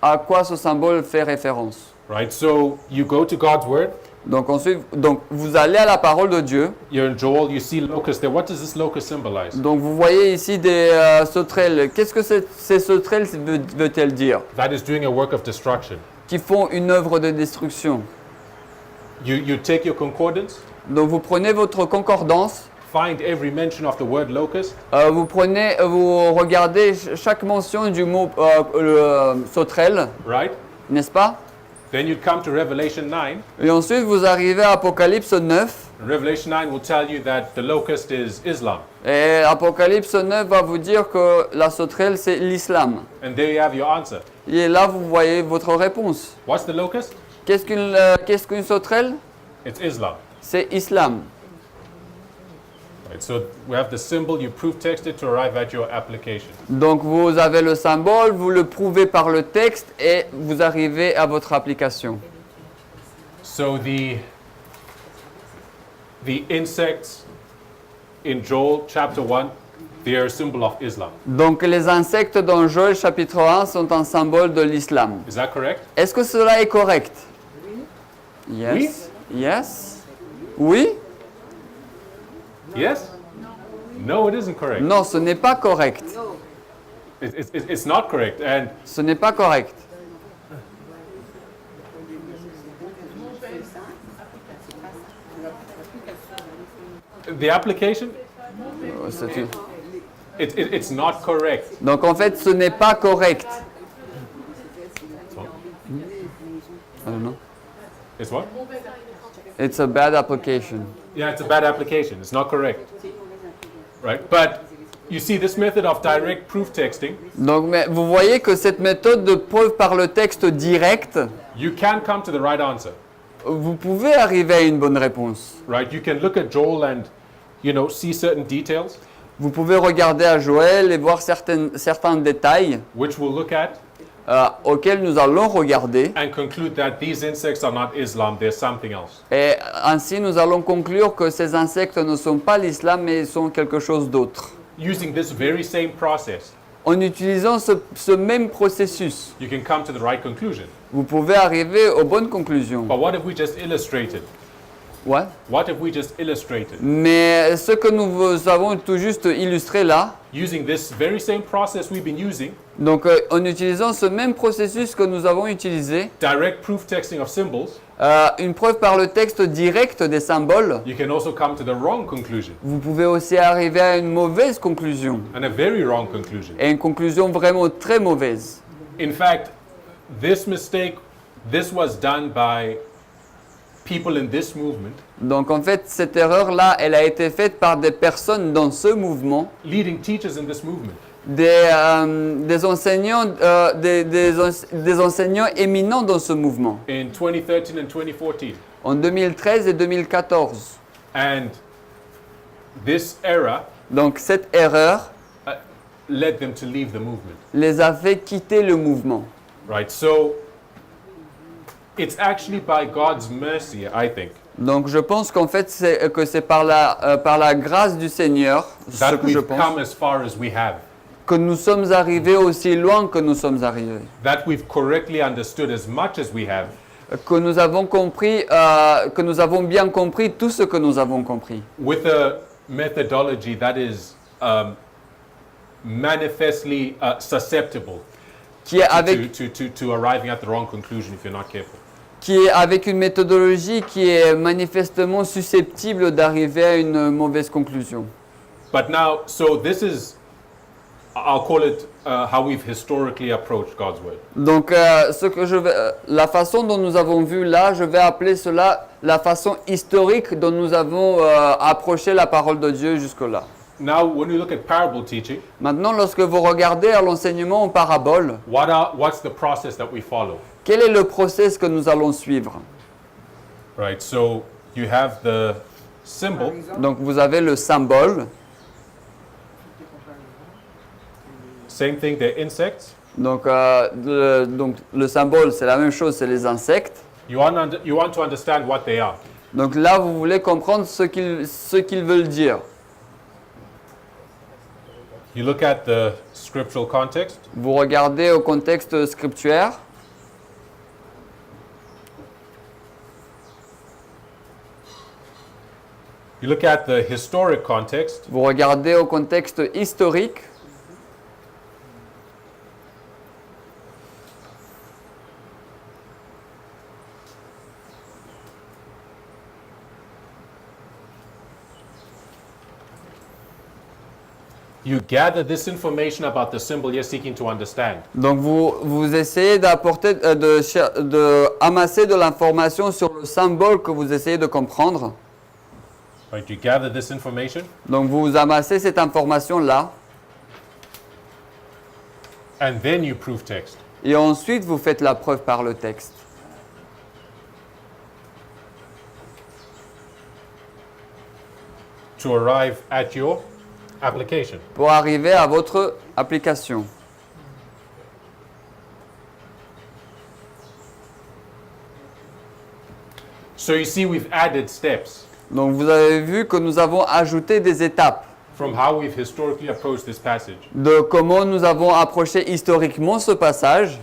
à quoi ce symbole fait référence.
right? So you go to God's word,
Donc, ensuite, vous allez à la parole de Dieu.
you're in Joel, you see locust there. What does this locust symbolize?
Donc, vous voyez ici des sauterelles. Qu'est-ce que ces sauterelles veut-elle dire?
That is doing a work of destruction.
Qui font une œuvre de destruction.
You take your concordance,
Donc, vous prenez votre concordance.
find every mention of the word locust,
Vous regardez chaque mention du mot sauterelle,
right?
n'est-ce pas?
Then you'd come to Revelation 9.
Et ensuite, vous arrivez à Apocalypse 9.
Revelation 9 will tell you that the locust is Islam.
Et Apocalypse 9 va vous dire que la sauterelle, c'est l'islam.
And there you have your answer.
Et là, vous voyez votre réponse.
What's the locust?
Qu'est-ce qu'une sauterelle?
It's Islam.
C'est islam.
Right, so we have the symbol, you proof text it to arrive at your application.
Donc vous avez le symbole, vous le prouvez par le texte et vous arrivez à votre application.
So the insects in Joel chapter 1, they are a symbol of Islam.
Donc les insectes dans Joël chapitre 1 sont un symbole de l'islam.
Is that correct?
Est-ce que cela est correct? Yes. Yes. Oui?
Yes? No, it isn't correct.
Non, ce n'est pas correct.
It's not correct. And
Ce n'est pas correct.
the application,
C'est une-
it's not correct.
Donc en fait, ce n'est pas correct. I don't know.
It's what?
It's a bad application.
Yeah, it's a bad application. It's not correct. Right? But you see, this method of direct proof texting,
Donc mais vous voyez que cette méthode de preuve par le texte direct,
you can come to the right answer.
vous pouvez arriver à une bonne réponse.
Right? You can look at Joel and, see certain details,
Vous pouvez regarder à Joël et voir certains détails
which we'll look at,
auxquels nous allons regarder.
and conclude that these insects are not Islam, they're something else.
Et ainsi, nous allons conclure que ces insectes ne sont pas l'islam, mais sont quelque chose d'autre.
Using this very same process,
En utilisant ce même processus,
you can come to the right conclusion.
vous pouvez arriver aux bonnes conclusions.
But what if we just illustrated?
Ouais.
What if we just illustrated?
Mais ce que nous avons tout juste illustré là,
Using this very same process we've been using,
donc en utilisant ce même processus que nous avons utilisé,
direct proof texting of symbols,
une preuve par le texte direct des symboles,
you can also come to the wrong conclusion,
vous pouvez aussi arriver à une mauvaise conclusion.
and a very wrong conclusion.
Et une conclusion vraiment très mauvaise.
In fact, this mistake, this was done by people in this movement,
Donc en fait, cette erreur-là, elle a été faite par des personnes dans ce mouvement,
leading teachers in this movement.
des enseignants, des enseignants éminents dans ce mouvement,
In 2013 and 2014.
en 2013 et 2014.
And this error
Donc cette erreur
led them to leave the movement.
les a fait quitter le mouvement.
Right? So it's actually by God's mercy, I think,
Donc je pense qu'en fait, c'est par la grâce du Seigneur, ce
that
que je
we've
pense,
come as far as we have.
que nous sommes arrivés aussi loin que nous sommes arrivés.
That we've correctly understood as much as we have,
Que nous avons compris, que nous avons bien compris tout ce que nous avons compris.
with a methodology that is manifestly susceptible
Qui est avec
to arriving at the wrong conclusion if you're not careful.
une méthodologie qui est manifestement susceptible d'arriver à une mauvaise conclusion.
But now, so this is, I'll call it how we've historically approached God's word.
Donc, la façon dont nous avons vu là, je vais appeler cela la façon historique dont nous avons approché la parole de Dieu jusque-là.
Now, when we look at parable teaching,
Maintenant, lorsque vous regardez à l'enseignement en parabole,
what's the process that we follow?
quel est le process que nous allons suivre?
Right, so you have the symbol,
Donc, vous avez le symbole.
same thing, they're insects.
Donc, le symbole, c'est la même chose, c'est les insectes.
You want to understand what they are.
Donc là, vous voulez comprendre ce qu'ils veulent dire.
You look at the scriptural context,
Vous regardez au contexte scripturaire.
you look at the historic context,
Vous regardez au contexte historique.
You gather this information about the symbol you're seeking to understand.
Donc vous essayez d'apporter, de amasser de l'information sur le symbole que vous essayez de comprendre.
Right? You gather this information,
Donc vous amassez cette information-là
and then you prove text.
et ensuite vous faites la preuve par le texte.
To arrive at your application.
Pour arriver à votre application.
So you see, we've added steps
Donc vous avez vu que nous avons ajouté des étapes
from how we've historically approached this passage.
de comment nous avons approché historiquement ce passage.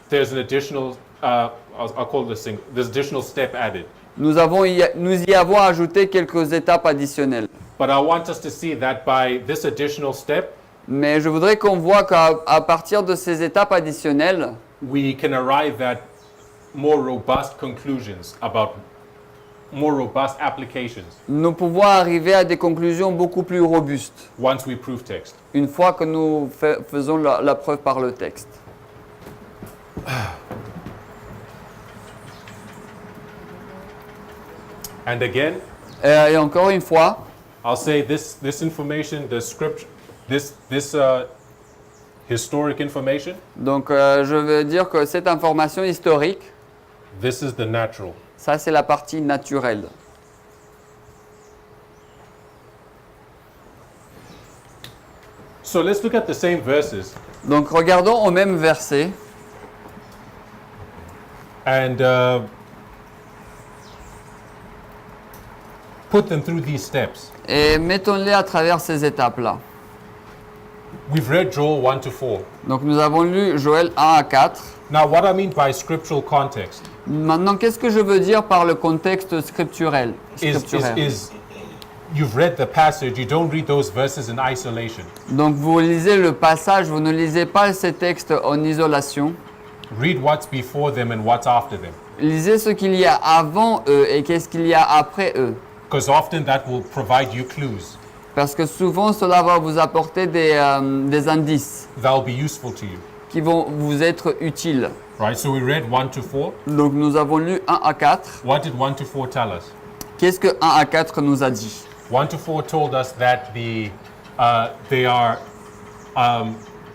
There's an additional, I'll call this thing, there's additional step added.
Nous y avons ajouté quelques étapes additionnelles.
But I want us to see that by this additional step,
Mais je voudrais qu'on voit qu'à partir de ces étapes additionnelles,
we can arrive at more robust conclusions about more robust applications
nous pouvons arriver à des conclusions beaucoup plus robustes
once we prove text.
une fois que nous faisons la preuve par le texte.
And again,
Et encore une fois,
I'll say this information, the scripture, this historic information,
donc je veux dire que cette information historique,
this is the natural.
ça c'est la partie naturelle.
So let's look at the same verses
Donc regardons au même verset
and put them through these steps.
et mettons-les à travers ces étapes-là.
We've read Joel 1 to 4.
Donc nous avons lu Joël 1 à 4.
Now, what I mean by scriptural context
Maintenant, qu'est-ce que je veux dire par le contexte scripturel?
is you've read the passage, you don't read those verses in isolation.
Donc vous lisez le passage, vous ne lisez pas ces textes en isolation.
Read what's before them and what's after them.
Lisez ce qu'il y a avant eux et qu'est-ce qu'il y a après eux.
Because often that will provide you clues
Parce que souvent, cela va vous apporter des indices
that will be useful to you.
qui vont vous être utiles.
Right? So we read 1 to 4.
Donc nous avons lu 1 à 4.
What did 1 to 4 tell us?
Qu'est-ce que 1 à 4 nous a dit?
1 to 4 told us that they are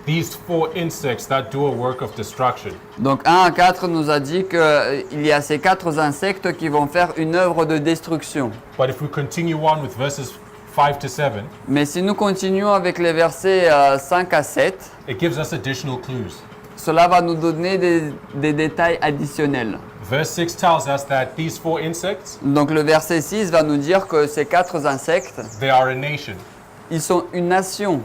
these 4 insects that do a work of destruction.
Donc 1 à 4 nous a dit qu'il y a ces 4 insectes qui vont faire une œuvre de destruction.
But if we continue on with verses 5 to 7,
Mais si nous continuons avec les versets 5 à 7,
it gives us additional clues.
cela va nous donner des détails additionnels.
Verse 6 tells us that these 4 insects,
Donc le verset 6 va nous dire que ces 4 insectes,
they are a nation.
ils sont une nation.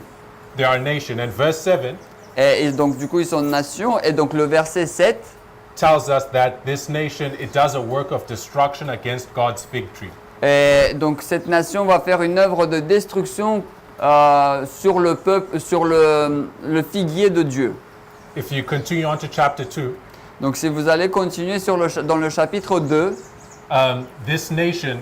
They are a nation. And verse 7
Et donc du coup ils sont une nation. Et donc le verset 7
tells us that this nation, it does a work of destruction against God's fig tree.
Et donc cette nation va faire une œuvre de destruction sur le peuple, sur le figuier de Dieu.
If you continue on to chapter 2,
Donc si vous allez continuer dans le chapitre 2,
this nation,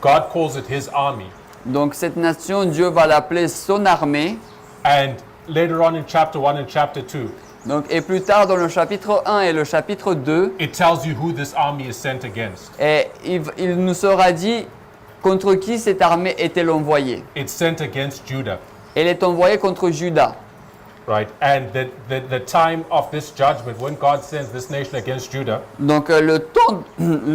God calls it his army.
donc cette nation, Dieu va l'appeler son armée.
And later on in chapter 1 and chapter 2,
Donc, et plus tard dans le chapitre 1 et le chapitre 2,
it tells you who this army is sent against.
et il nous sera dit contre qui cette armée est-elle envoyée.
It's sent against Judah,
Elle est envoyée contre Juda.
right? And the time of this judgment, when God sends this nation against Judah,
Donc le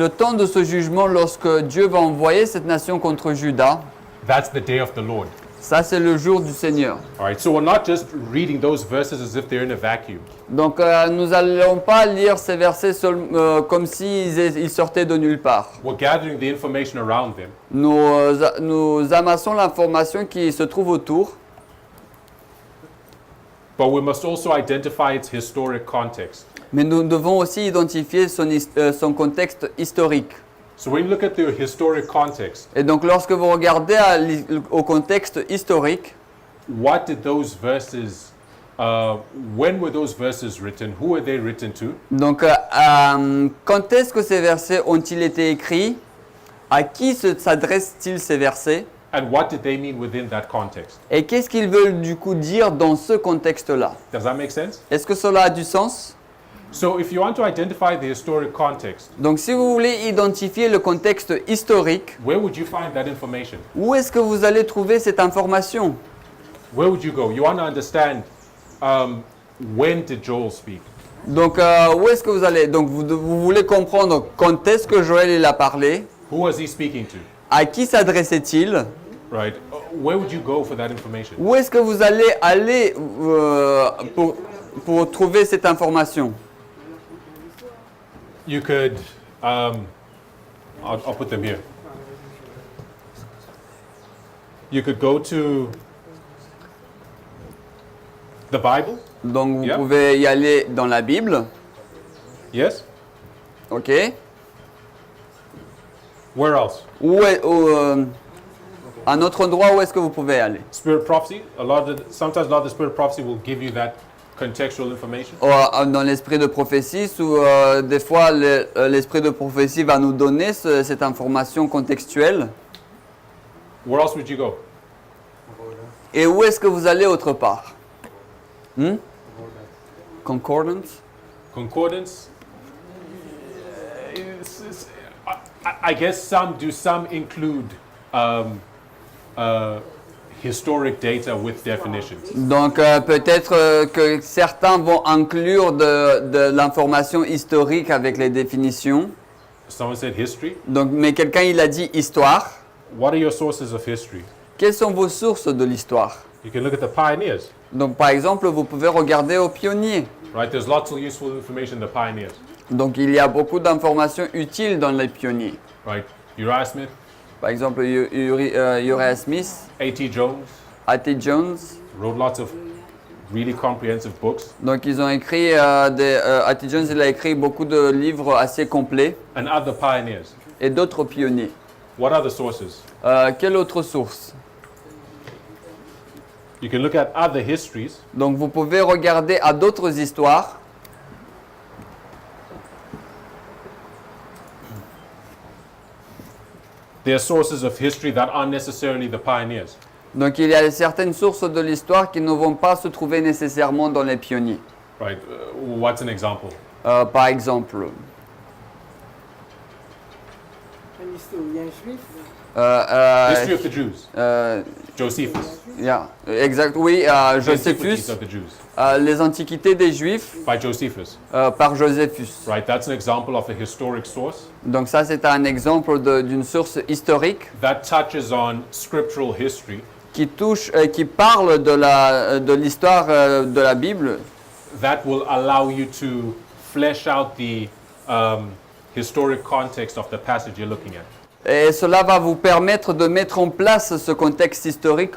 temps de ce jugement, lorsque Dieu va envoyer cette nation contre Juda,
that's the day of the Lord.
ça c'est le jour du Seigneur.
All right, so we're not just reading those verses as if they're in a vacuum.
Donc nous n'allons pas lire ces versets comme s'ils sortaient de nulle part.
We're gathering the information around them,
Nous amassons l'information qui se trouve autour,
but we must also identify its historic context.
mais nous devons aussi identifier son contexte historique.
So when you look at the historic context,
Et donc lorsque vous regardez au contexte historique,
what did those verses, when were those verses written? Who were they written to?
donc quand est-ce que ces versets ont-ils été écrits? À qui s'adressent-ils ces versets?
And what did they mean within that context?
Et qu'est-ce qu'ils veulent du coup dire dans ce contexte-là?
Does that make sense?
Est-ce que cela a du sens?
So if you want to identify the historic context,
Donc si vous voulez identifier le contexte historique,
where would you find that information?
où est-ce que vous allez trouver cette information?
Where would you go? You want to understand when did Joel speak?
Donc où est-ce que vous allez? Donc vous voulez comprendre quand est-ce que Joël il a parlé?
Who was he speaking to?
À qui s'adressait-il?
Right? Where would you go for that information?
Où est-ce que vous allez aller pour trouver cette information?
You could, I'll put them here. You could go to the Bible,
Donc vous
Yeah.
pouvez y aller dans la Bible,
yes?
ok?
Where else?
Un autre endroit où est-ce que vous pouvez aller?
Spirit prophecy. Sometimes a lot of the spirit prophecy will give you that contextual information.
Dans l'esprit de prophétie, où des fois l'esprit de prophétie va nous donner cette information contextuelle.
Where else would you go?
Et où est-ce que vous allez autre part? Concordance?
Concordance. I guess some include historic data with definitions.
Donc peut-être que certains vont inclure de l'information historique avec les définitions.
Someone said history.
Donc, mais quelqu'un il a dit histoire.
What are your sources of history?
Quelles sont vos sources de l'histoire?
You can look at the pioneers,
Donc par exemple, vous pouvez regarder aux pionniers.
right? There's lots of useful information in the pioneers,
Donc il y a beaucoup d'informations utiles dans les pionniers.
right? Uriah Smith,
Par exemple, Uriah Smith,
A.T. Jones
A.T. Jones.
wrote lots of really comprehensive books,
Donc ils ont écrit, A.T. Jones il a écrit beaucoup de livres assez complets
and other pioneers.
et d'autres pionniers.
What are the sources?
Quelle autre source?
You can look at other histories,
Donc vous pouvez regarder à d'autres histoires.
there are sources of history that aren't necessarily the pioneers.
Donc il y a certaines sources de l'histoire qui ne vont pas se trouver nécessairement dans les pionniers.
Right? What's an example?
Par exemple,
Un historien juif.
History of the Jews. Josephus.
Yeah, exact, oui,
The Antiquities
Josephus,
of the Jews
les antiquités des Juifs
by Josephus.
par Josephus.
Right? That's an example of a historic source
Donc ça, c'est un exemple d'une source historique
that touches on scriptural history
qui touche, qui parle de l'histoire de la Bible,
that will allow you to flesh out the historic context of the passage you're looking at.
et cela va vous permettre de mettre en place ce contexte historique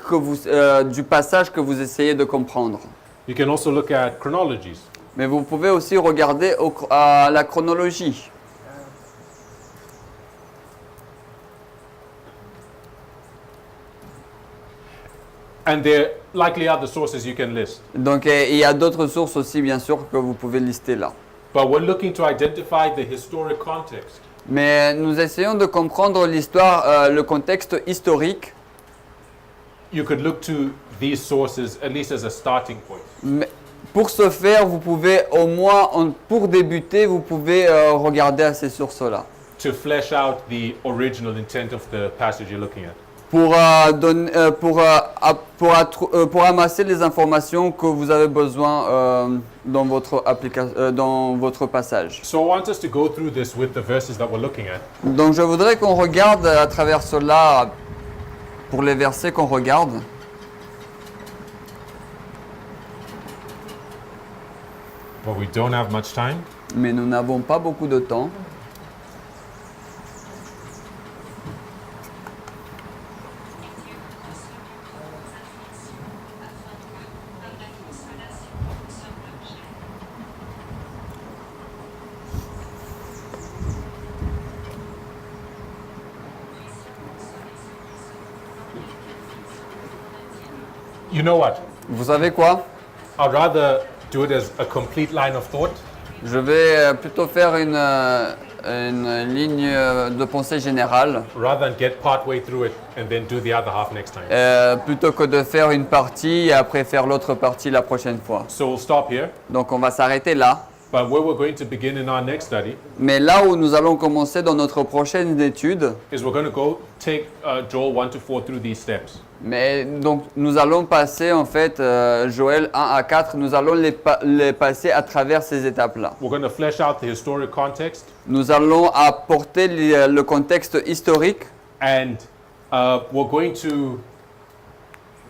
du passage que vous essayez de comprendre.
You can also look at chronologies.
Mais vous pouvez aussi regarder à la chronologie.
And there likely other sources you can list.
Donc il y a d'autres sources aussi, bien sûr, que vous pouvez lister là.
But we're looking to identify the historic context.
Mais nous essayons de comprendre l'histoire, le contexte historique.
You could look to these sources at least as a starting point.
Mais pour ce faire, vous pouvez au moins, pour débuter, vous pouvez regarder à ces sources-là.
To flesh out the original intent of the passage you're looking at.
Pour amasser les informations que vous avez besoin dans votre passage.
So I want us to go through this with the verses that we're looking at.
Donc je voudrais qu'on regarde à travers cela, pour les versets qu'on regarde.
But we don't have much time.
Mais nous n'avons pas beaucoup de temps.
You know what?
Vous savez quoi?
I'd rather do it as a complete line of thought
Je vais plutôt faire une ligne de pensée générale
rather than get partway through it and then do the other half next time.
plutôt que de faire une partie et après faire l'autre partie la prochaine fois.
So we'll stop here.
Donc on va s'arrêter là.
But where we're going to begin in our next study
Mais là où nous allons commencer dans notre prochaine étude,
is we're going to go take Joel 1 to 4 through these steps.
mais donc nous allons passer en fait Joël 1 à 4, nous allons les passer à travers ces étapes-là.
We're going to flesh out the historic context
Nous allons apporter le contexte historique
and we're going to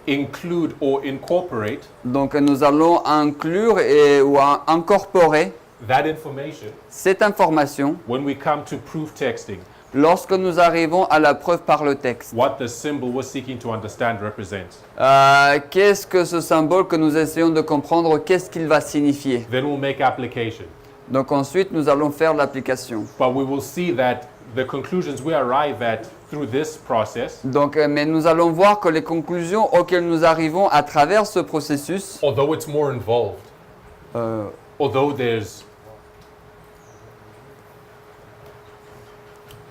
include or incorporate
donc nous allons inclure ou incorporer
that information
cette information
when we come to proof texting,
lorsque nous arrivons à la preuve par le texte.
what the symbol we're seeking to understand represents.
Qu'est-ce que ce symbole que nous essayons de comprendre, qu'est-ce qu'il va signifier?
Then we'll make application.
Donc ensuite nous allons faire l'application.
But we will see that the conclusions we arrive at through this process,
Donc, mais nous allons voir que les conclusions auxquelles nous arrivons à travers ce processus,
although it's more involved,
euh,
although there's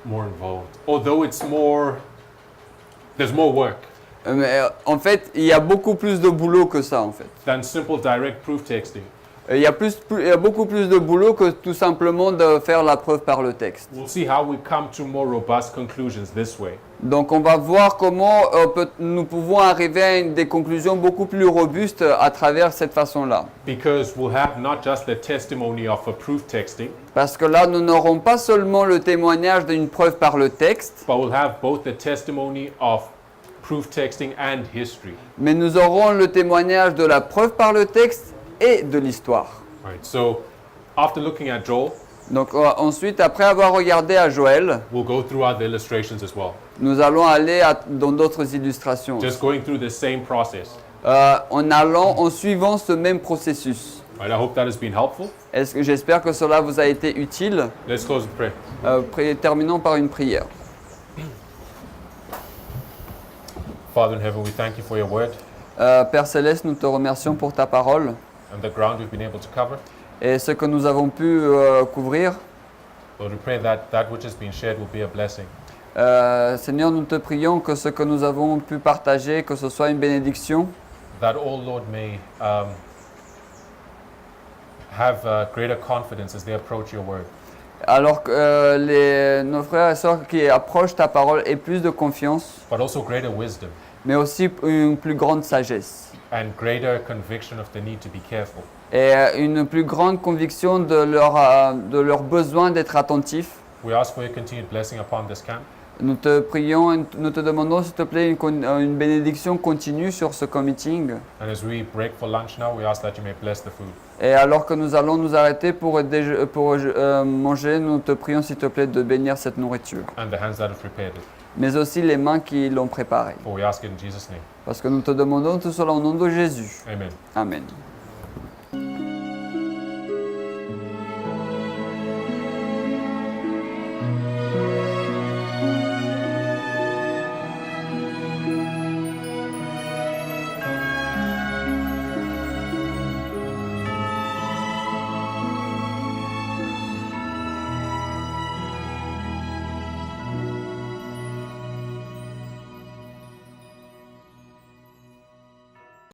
more involved, although it's more, there's more work
en fait, il y a beaucoup plus de boulot que ça, en fait.
than simple direct proof texting.
Il y a beaucoup plus de boulot que tout simplement de faire la preuve par le texte.
We'll see how we come to more robust conclusions this way.
Donc, on va voir comment nous pouvons arriver à des conclusions beaucoup plus robustes à travers cette façon-là.
Because we'll have not just the testimony of a proof texting,
Parce que là, nous n'aurons pas seulement le témoignage d'une preuve par le texte,
but we'll have both the testimony of proof texting and history.
mais nous aurons le témoignage de la preuve par le texte et de l'histoire.
Right. So after looking at Joel,
Donc ensuite, après avoir regardé à Joël,
we'll go through other illustrations as well.
nous allons aller dans d'autres illustrations.
Just going through the same process.
En suivant ce même processus.
Right. I hope that has been helpful.
J'espère que cela vous a été utile.
Let's close with prayer.
Terminons par une prière.
Father in heaven, we thank you for your word
Père Céleste, nous te remercions pour ta parole
and the ground we've been able to cover.
et ce que nous avons pu couvrir.
Lord, we pray that that which has been shared will be a blessing.
Seigneur, nous te prions que ce que nous avons pu partager, que ce soit une bénédiction,
That all, Lord, may have greater confidence as they approach your word.
alors que nos frères et sœurs qui approchent ta parole aient plus de confiance,
But also greater wisdom
mais aussi une plus grande sagesse
and greater conviction of the need to be careful.
et une plus grande conviction de leur besoin d'être attentifs.
We ask for your continued blessing upon this camp.
Nous te prions, nous te demandons s'il te plaît une bénédiction continue sur ce meeting.
And as we break for lunch now, we ask that you may bless the food.
Et alors que nous allons nous arrêter pour manger, nous te prions s'il te plaît de bénir cette nourriture.
And the hands that have prepared it.
Mais aussi les mains qui l'ont préparée.
For we ask it in Jesus' name.
Parce que nous te demandons tout cela au nom de Jésus.
Amen.
Amen.